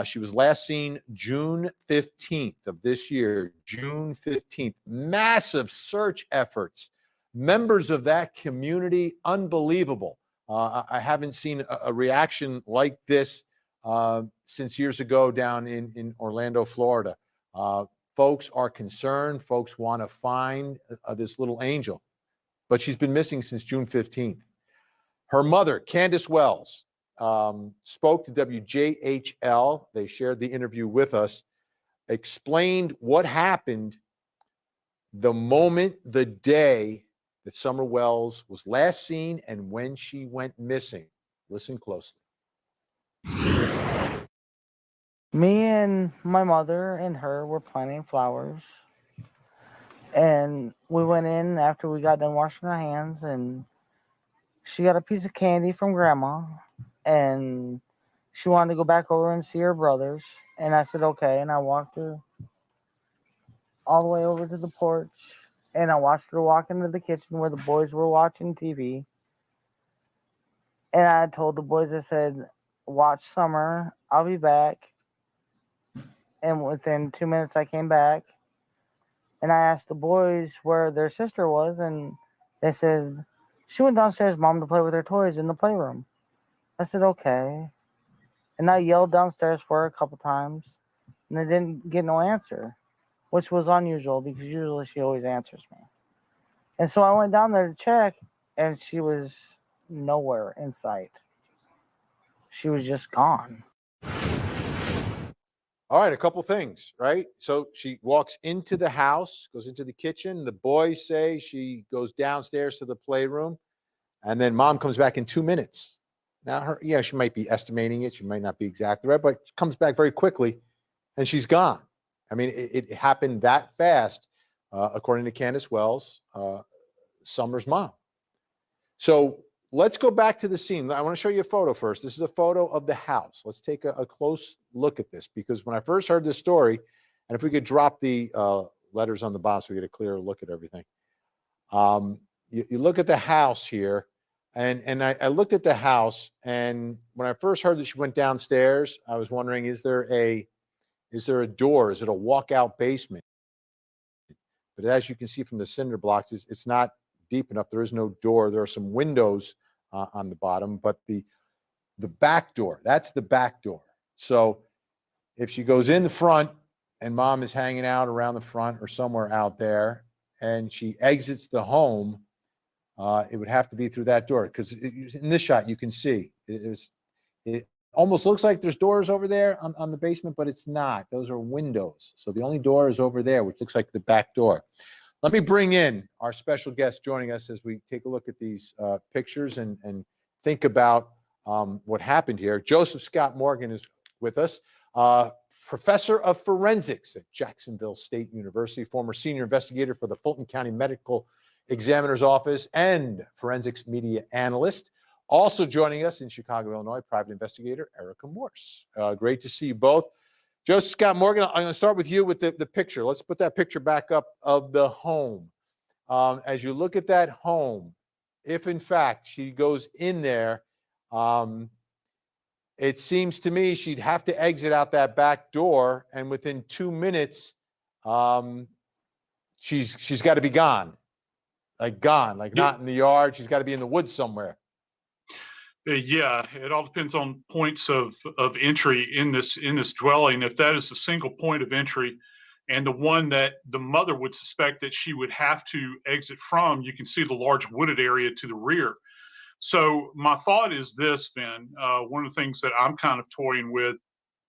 She was last seen June 15th of this year, June 15th. Massive search efforts. Members of that community, unbelievable. I haven't seen a reaction like this since years ago down in Orlando, Florida. Folks are concerned. Folks want to find this little angel. but she's been missing since June 15th. Her mother, Candace Wells, spoke to WJHL. They shared the interview with us, explained what happened the moment, the day that Summer Wells was last seen and when she went missing. Listen closely. Me and my mother and her were planting flowers. And we went in after we got done washing our hands, and she got a piece of candy from Grandma, and she wanted to go back over and see her brothers. And I said, okay. And I walked her all the way over to the porch, and I watched her walk into the kitchen where the boys were watching TV. And I told the boys, I said, watch Summer, I'll be back. And within 2 minutes, I came back. And I asked the boys where their sister was, and they said, she went downstairs, Mom, to play with her toys in the playroom. I said, okay. And I yelled downstairs for her a couple times, and I didn't get no answer, which was unusual because usually she always answers me. And so I went down there to check, and she was nowhere in sight. She was just gone. All right, a couple things, right? So she walks into the house, goes into the kitchen. The boys say she goes downstairs to the playroom, and then Mom comes back in 2 minutes. Now, she might be estimating it. She might not be exactly right, but she comes back very quickly, and she's gone. I mean, it happened that fast, according to Candace Wells, Summer's mom. So let's go back to the scene. I want to show you a photo first. This is a photo of the house. Let's take a close look at this, because when I first heard this story, and if we could drop the letters on the bottom so we get a clearer look at everything. You look at the house here, and I looked at the house, and when I first heard that she went downstairs, I was wondering, is there a door? Is it a walkout basement? But as you can see from the cinder blocks, it's not deep enough. There is no door. There are some windows on the bottom, but the back door, that's the back door. So if she goes in the front and Mom is hanging out around the front or somewhere out there, and she exits the home, it would have to be through that door, because in this shot you can see it almost looks like there's doors over there on the basement, but it's not. Those are windows. So the only door is over there, which looks like the back door. Let me bring in our special guest joining us as we take a look at these pictures and think about what happened here. Joseph Scott Morgan is with us, professor of forensics at Jacksonville State University, former senior investigator for the Fulton County Medical Examiner's Office, and forensics media analyst. Also joining us in Chicago, Illinois, private investigator Erica Morse. Great to see you both. Joseph Scott Morgan, I'm going to start with you with the picture. Let's put that picture back up of the home. As you look at that home, if in fact she goes in there, it seems to me she'd have to exit out that back door, and within 2 minutes, she's got to be gone, like not in the yard. She's got to be in the woods somewhere. Yeah, it all depends on points of entry in this dwelling. If that is a single point of entry, and the one that the mother would suspect that she would have to exit from, you can see the large wooded area to the rear. So my thought is this, Finn. One of the things that I'm kind of toying with,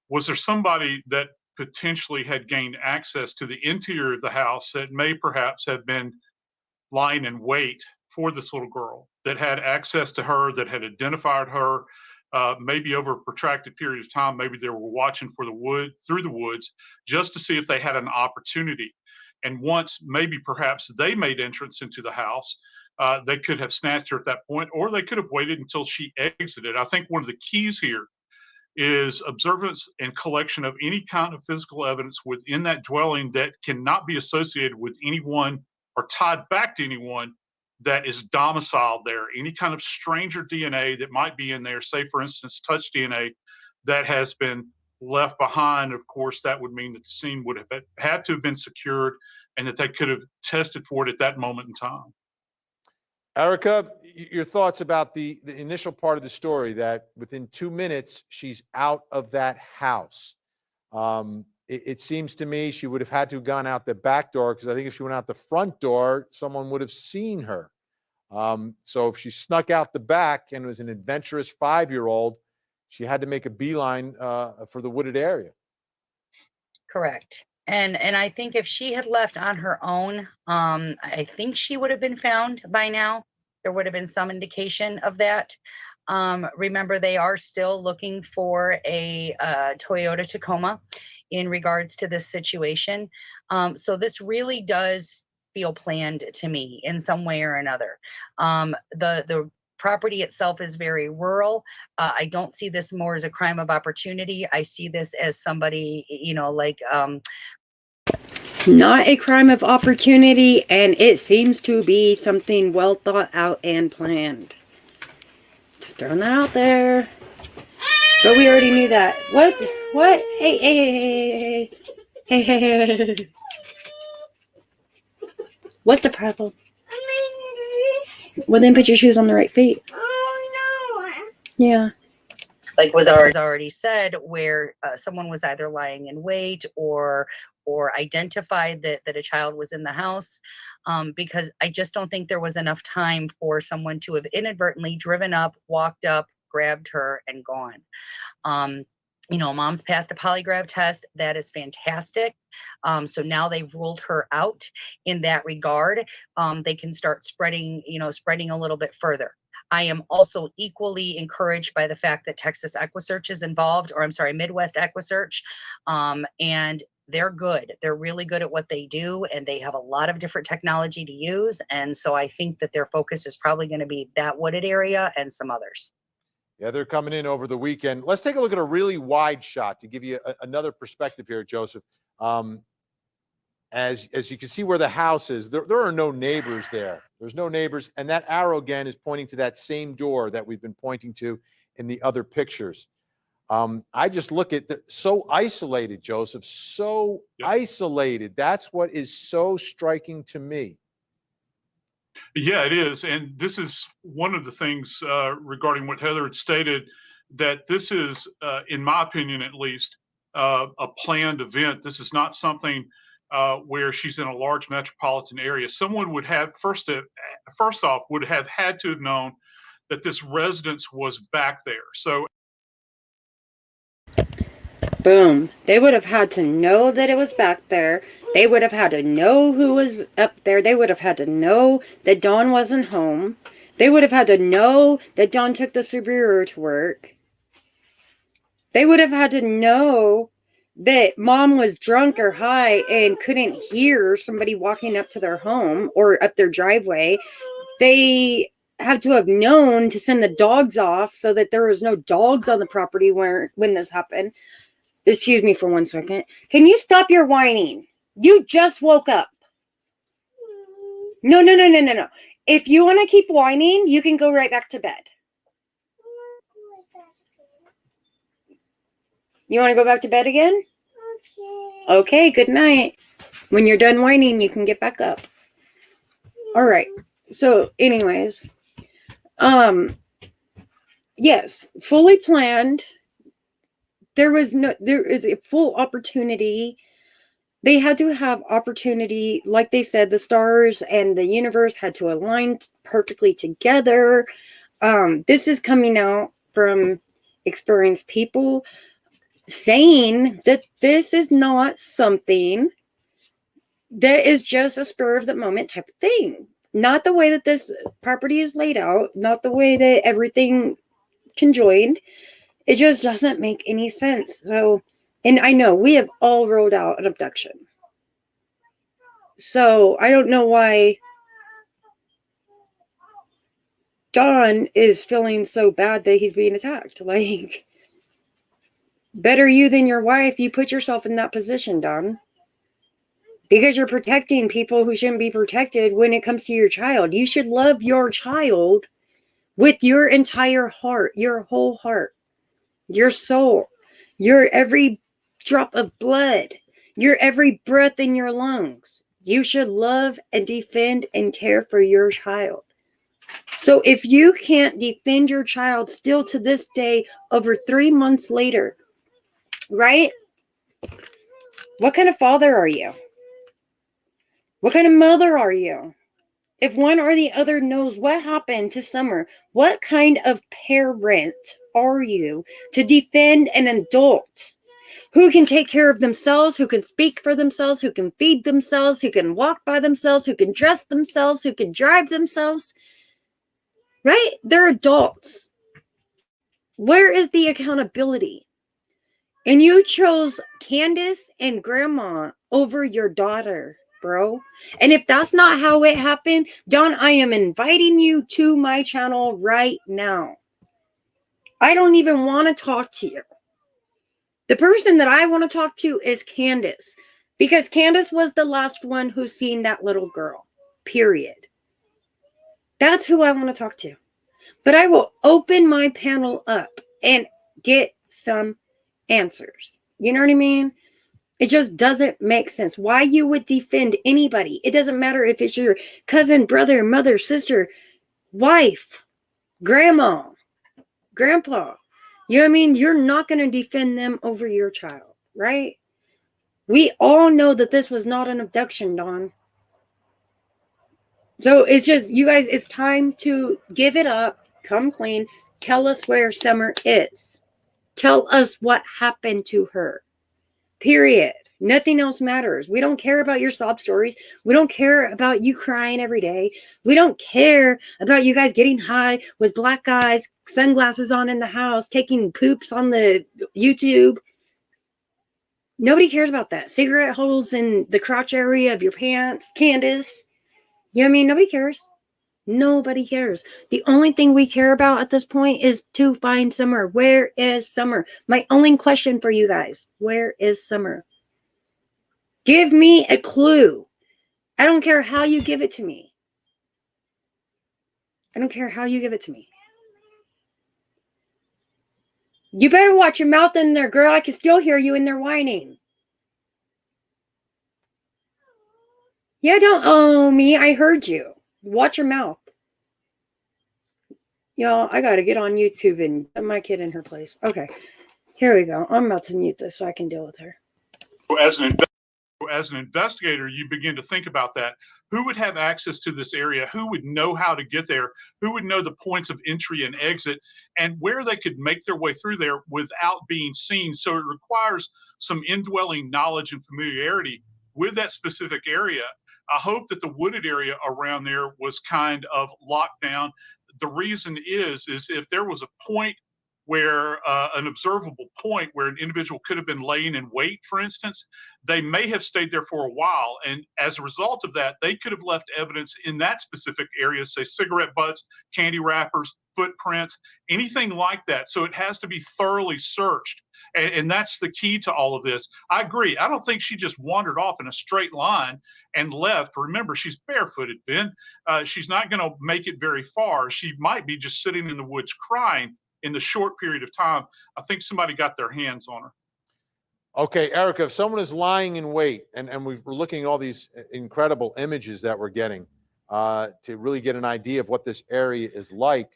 was there somebody that potentially had gained access to the interior of the house that may perhaps have been lying in wait for this little girl, that had access to her, that had identified her, maybe over a protracted period of time. Maybe they were watching through the woods, just to see if they had an opportunity. And once maybe perhaps they made entrance into the house, they could have snatched her at that point, or they could have waited until she exited. I think one of the keys here is observance and collection of any kind of physical evidence within that dwelling that cannot be associated with anyone or tied back to anyone that is domiciled there. Any kind of stranger DNA that might be in there, say for instance, touch DNA that has been left behind. Of course, that would mean that the scene would have had to have been secured, and that they could have tested for it at that moment in time. Erica, your thoughts about the initial part of the story, that within 2 minutes, she's out of that house. It seems to me she would have had to have gone out the back door, because I think if she went out the front door, someone would have seen her. So if she snuck out the back and was an adventurous 5-year-old, she had to make a beeline for the wooded area. Correct. And I think if she had left on her own, I think she would have been found by now. There would have been some indication of that. Remember, they are still looking for a Toyota Tacoma in regards to this situation. So this really does feel planned to me in some way or another. The property itself is very rural. I don't see this more as a crime of opportunity. I see this as somebody, like not a crime of opportunity, and it seems to be something well thought out and planned. Just throwing that out there. But we already knew that. What? Hey. What's the problem? Well, then put your shoes on the right feet. Yeah. like was already said, where someone was either lying in wait or identified that a child was in the house, because I just don't think there was enough time for someone to have inadvertently driven up, walked up, grabbed her, and gone. Mom's passed a polygraph test. That is fantastic. So now they've ruled her out in that regard. They can start spreading a little bit further. I am also equally encouraged by the fact that Texas EquiSearch is involved, or I'm sorry, Midwest EquiSearch, and they're good. They're really good at what they do, and they have a lot of different technology to use. And so I think that their focus is probably going to be that wooded area and some others. Yeah, they're coming in over the weekend. Let's take a look at a really wide shot to give you another perspective here, Joseph. As you can see where the house is, there are no neighbors there. There's no neighbors. And that arrow, again, is pointing to that same door that we've been pointing to in the other pictures. I just look at so isolated, Joseph, so isolated. That's what is so striking to me. Yeah, it is. And this is one of the things regarding what Heather had stated, that this is, in my opinion, at least, a planned event. This is not something where she's in a large metropolitan area. Someone would have, first off, would have had to have known that this residence was back there. So boom. They would have had to know that it was back there. They would have had to know who was up there. They would have had to know that Dawn wasn't home. They would have had to know that Dawn took the Subaru to work. They would have had to know that Mom was drunk or high and couldn't hear somebody walking up to their home or up their driveway. They had to have known to send the dogs off so that there was no dogs on the property when this happened. Excuse me for 1 second. Can you stop your whining? You just woke up. No. If you want to keep whining, you can go right back to bed. You want to go back to bed again? Okay, good night. When you're done whining, you can get back up. All right. So, anyways, yes, fully planned. There is a full opportunity. They had to have opportunity. Like they said, the stars and the universe had to align perfectly together. This is coming out from experienced people saying that this is not something that is just a spur of the moment type of thing. Not the way that this property is laid out, not the way that everything conjoined. It just doesn't make any sense. So, and I know we have all rolled out an abduction. So I don't know why Don is feeling so bad that he's being attacked. Like, better you than your wife. You put yourself in that position, Don. Because you're protecting people who shouldn't be protected when it comes to your child. You should love your child with your entire heart, your whole heart, your soul, your every drop of blood, your every breath in your lungs. You should love and defend and care for your child. So if you can't defend your child still to this day, over 3 months later, right? What kind of father are you? What kind of mother are you? If one or the other knows what happened to Summer, what kind of parent are you to defend an adult who can take care of themselves, who can speak for themselves, who can feed themselves, who can walk by themselves, who can dress themselves, who can drive themselves? Right? They're adults. Where is the accountability? And you chose Candace and Grandma over your daughter, bro. And if that's not how it happened, Don, I am inviting you to my channel right now. I don't even want to talk to you. The person that I want to talk to is Candace, because Candace was the last one who seen that little girl, period. That's who I want to talk to. But I will open my panel up and get some answers. You know what I mean? It just doesn't make sense. Why you would defend anybody. It doesn't matter if it's your cousin, brother, mother, sister, wife, grandma, grandpa. You know what I mean? You're not going to defend them over your child, right? We all know that this was not an abduction, Dawn. So it's just, you guys, it's time to give it up, come clean, tell us where Summer is. Tell us what happened to her. Period. Nothing else matters. We don't care about your sob stories. We don't care about you crying every day. We don't care about you guys getting high with black guys, sunglasses on in the house, taking poops on the YouTube. Nobody cares about that. Cigarette holes in the crotch area of your pants, Candace. You know what I mean? Nobody cares. Nobody cares. The only thing we care about at this point is to find Summer. Where is Summer? My only question for you guys, where is Summer? Give me a clue. I don't care how you give it to me. I don't care how you give it to me. You better watch your mouth in there, girl. I can still hear you in there whining. Yeah, don't owe me. I heard you. Watch your mouth. Y'all, I got to get on YouTube and put my kid in her place. Okay, here we go. I'm about to mute this so I can deal with her. As an investigator, you begin to think about that. Who would have access to this area? Who would know how to get there? Who would know the points of entry and exit and where they could make their way through there without being seen? So it requires some indwelling knowledge and familiarity with that specific area. I hope that the wooded area around there was kind of locked down. The reason is if there was a point where an observable point where an individual could have been laying in wait, for instance, they may have stayed there for a while. And as a result of that, they could have left evidence in that specific area, say cigarette butts, candy wrappers, footprints, anything like that. So it has to be thoroughly searched. And that's the key to all of this. I agree. I don't think she just wandered off in a straight line and left. Remember, she's barefooted, Ben. She's not going to make it very far. She might be just sitting in the woods crying in the short period of time. I think somebody got their hands on her. Okay, Erica, if someone is lying in wait, and we're looking at all these incredible images that we're getting to really get an idea of what this area is like,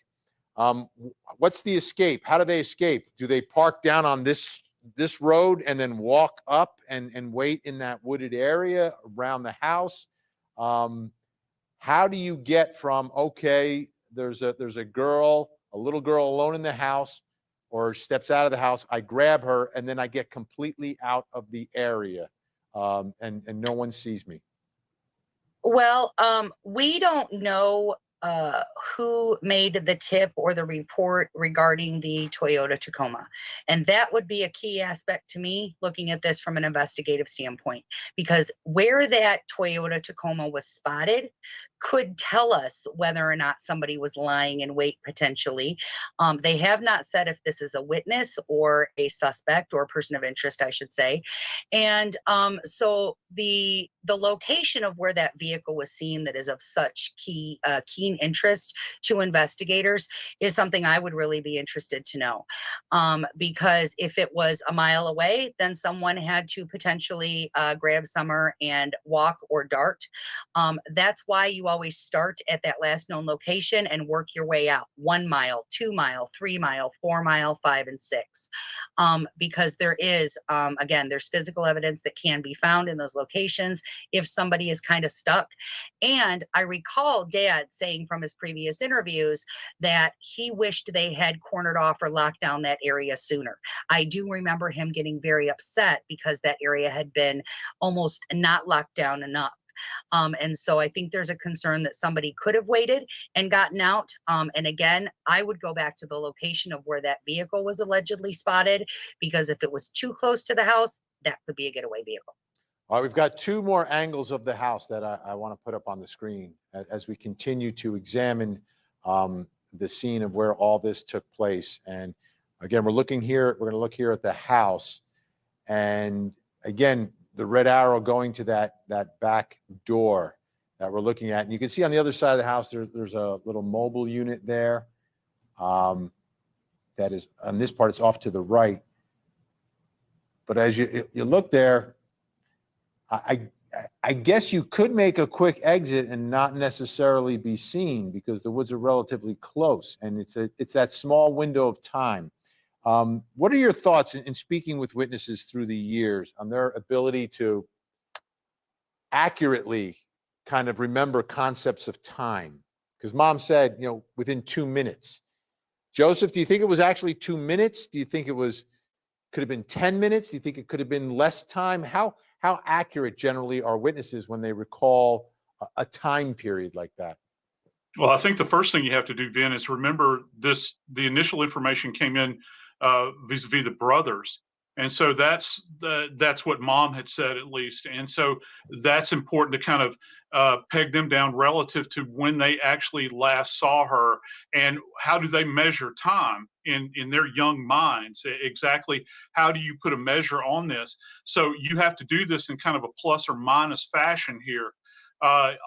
what's the escape? How do they escape? Do they park down on this road and then walk up and wait in that wooded area around the house? How do you get from, okay, there's a girl, a little girl alone in the house, or steps out of the house, I grab her, and then I get completely out of the area, and no one sees me? Well, we don't know who made the tip or the report regarding the Toyota Tacoma. And that would be a key aspect to me looking at this from an investigative standpoint, because where that Toyota Tacoma was spotted could tell us whether or not somebody was lying in wait potentially. They have not said if this is a witness or a suspect or a person of interest, I should say. And so the location of where that vehicle was seen that is of such keen interest to investigators is something I would really be interested to know. Because if it was a mile away, then someone had to potentially grab Summer and walk or dart. That's why you always start at that last known location and work your way out 1 mile, 2 mile, 3 mile, 4 mile, 5 and 6. Because there is, again, there's physical evidence that can be found in those locations if somebody is kind of stuck. And I recall Dad saying from his previous interviews that he wished they had cornered off or locked down that area sooner. I do remember him getting very upset because that area had been almost not locked down enough. And so I think there's a concern that somebody could have waited and gotten out. And again, I would go back to the location of where that vehicle was allegedly spotted, because if it was too close to the house, that could be a getaway vehicle. All right, we've got two more angles of the house that I want to put up on the screen as we continue to examine the scene of where all this took place. And again, we're going to look here at the house. And again, the red arrow going to that back door that we're looking at. And you can see on the other side of the house, there's a little mobile unit there. That is, on this part, it's off to the right. But as you look there, I guess you could make a quick exit and not necessarily be seen because the woods are relatively close, and it's that small window of time. What are your thoughts in speaking with witnesses through the years on their ability to accurately kind of remember concepts of time? Because Mom said, within 2 minutes. Joseph, do you think it was actually 2 minutes? Do you think could have been 10 minutes? Do you think it could have been less time? How accurate generally are witnesses when they recall a time period like that? Well, I think the first thing you have to do, Vin, is remember the initial information came in vis-a-vis the brothers. And so that's what Mom had said, at least. And so that's important to kind of peg them down relative to when they actually last saw her, and how do they measure time in their young minds. Exactly how do you put a measure on this? So you have to do this in kind of a plus or minus fashion here.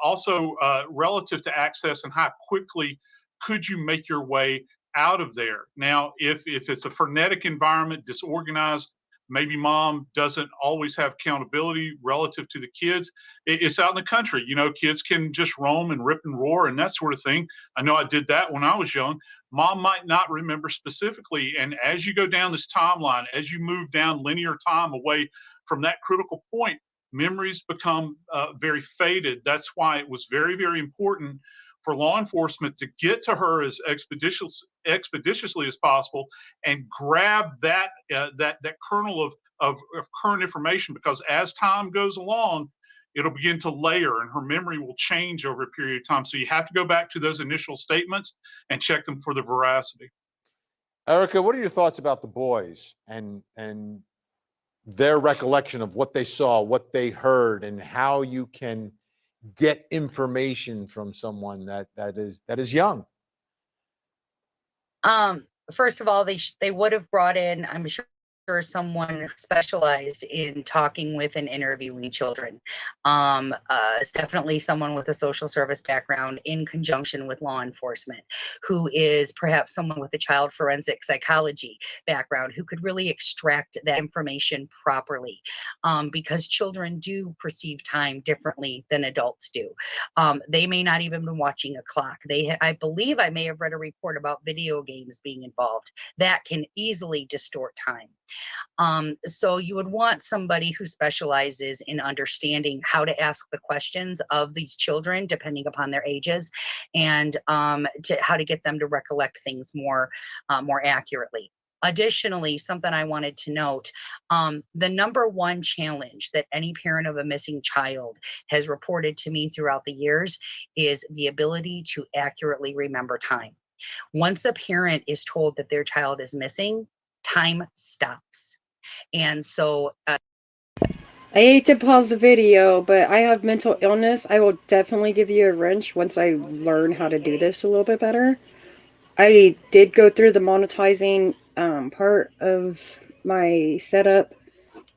Also, relative to access and how quickly could you make your way out of there. Now, if it's a frenetic environment, disorganized, maybe Mom doesn't always have accountability relative to the kids. It's out in the country. Kids can just roam and rip and roar and that sort of thing. I know I did that when I was young. Mom might not remember specifically. And as you go down this timeline, as you move down linear time away from that critical point, memories become very faded. That's why it was very, very important for law enforcement to get to her as expeditiously as possible and grab that kernel of current information, because as time goes along, it'll begin to layer and her memory will change over a period of time. So you have to go back to those initial statements and check them for the veracity. Erica, what are your thoughts about the boys and their recollection of what they saw, what they heard, and how you can get information from someone that is young? First of all, they would have brought in, I'm sure, someone specialized in talking with and interviewing children. It's definitely someone with a social service background in conjunction with law enforcement, who is perhaps someone with a child forensic psychology background, who could really extract that information properly, because children do perceive time differently than adults do. They may not even be watching a clock. I believe I may have read a report about video games being involved that can easily distort time. So you would want somebody who specializes in understanding how to ask the questions of these children, depending upon their ages, and how to get them to recollect things more accurately. Additionally, something I wanted to note, the number one challenge that any parent of a missing child has reported to me throughout the years is the ability to accurately remember time. Once a parent is told that their child is missing, time stops. And so I hate to pause the video, but I have mental illness. I will definitely give you a wrench once I learn how to do this a little bit better. I did go through the monetizing part of my setup,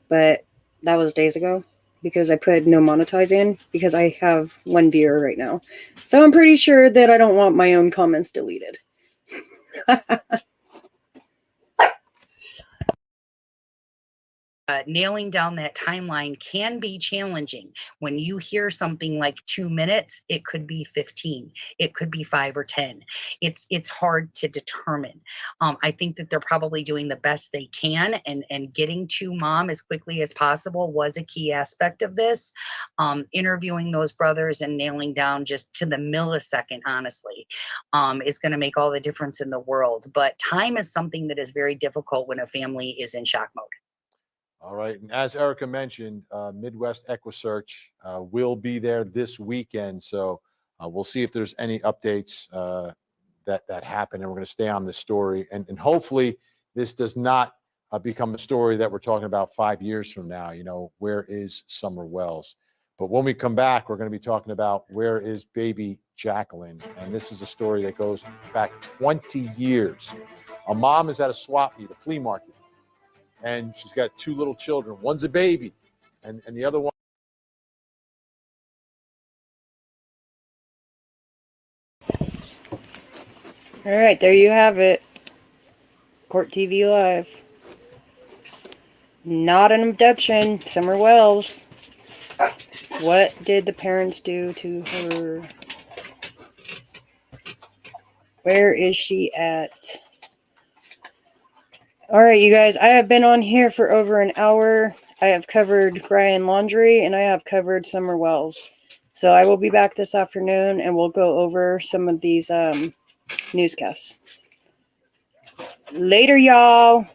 but that was days ago because I put no monetizing because I have 1 viewer right now. So I'm pretty sure that I don't want my own comments deleted. nailing down that timeline can be challenging. When you hear something like 2 minutes, it could be 15, it could be 5 or 10. It's hard to determine. I think that they're probably doing the best they can, and getting to mom as quickly as possible was a key aspect of this. Interviewing those brothers and nailing down just to the millisecond, honestly, is going to make all the difference in the world. But time is something that is very difficult when a family is in shock mode. All right. And as Erica mentioned, Midwest EquiSearch will be there this weekend. So we'll see if there's any updates that happen. And we're going to stay on this story. And hopefully this does not become a story that we're talking about 5 years from now. You know, where is Summer Wells? But when we come back, we're going to be talking about where is baby Jacqueline. And this is a story that goes back 20 years. A mom is at a swap meet, a flea market. And she's got 2 little children. One's a baby, and the other one. All right, there you have it. Court TV Live. Not an abduction. Summer Wells. What did the parents do to her? Where is she at? All right, you guys, I have been on here for over an hour. I have covered Brian Laundrie and I have covered Summer Wells. So I will be back this afternoon and we'll go over some of these newscasts. Later, y'all.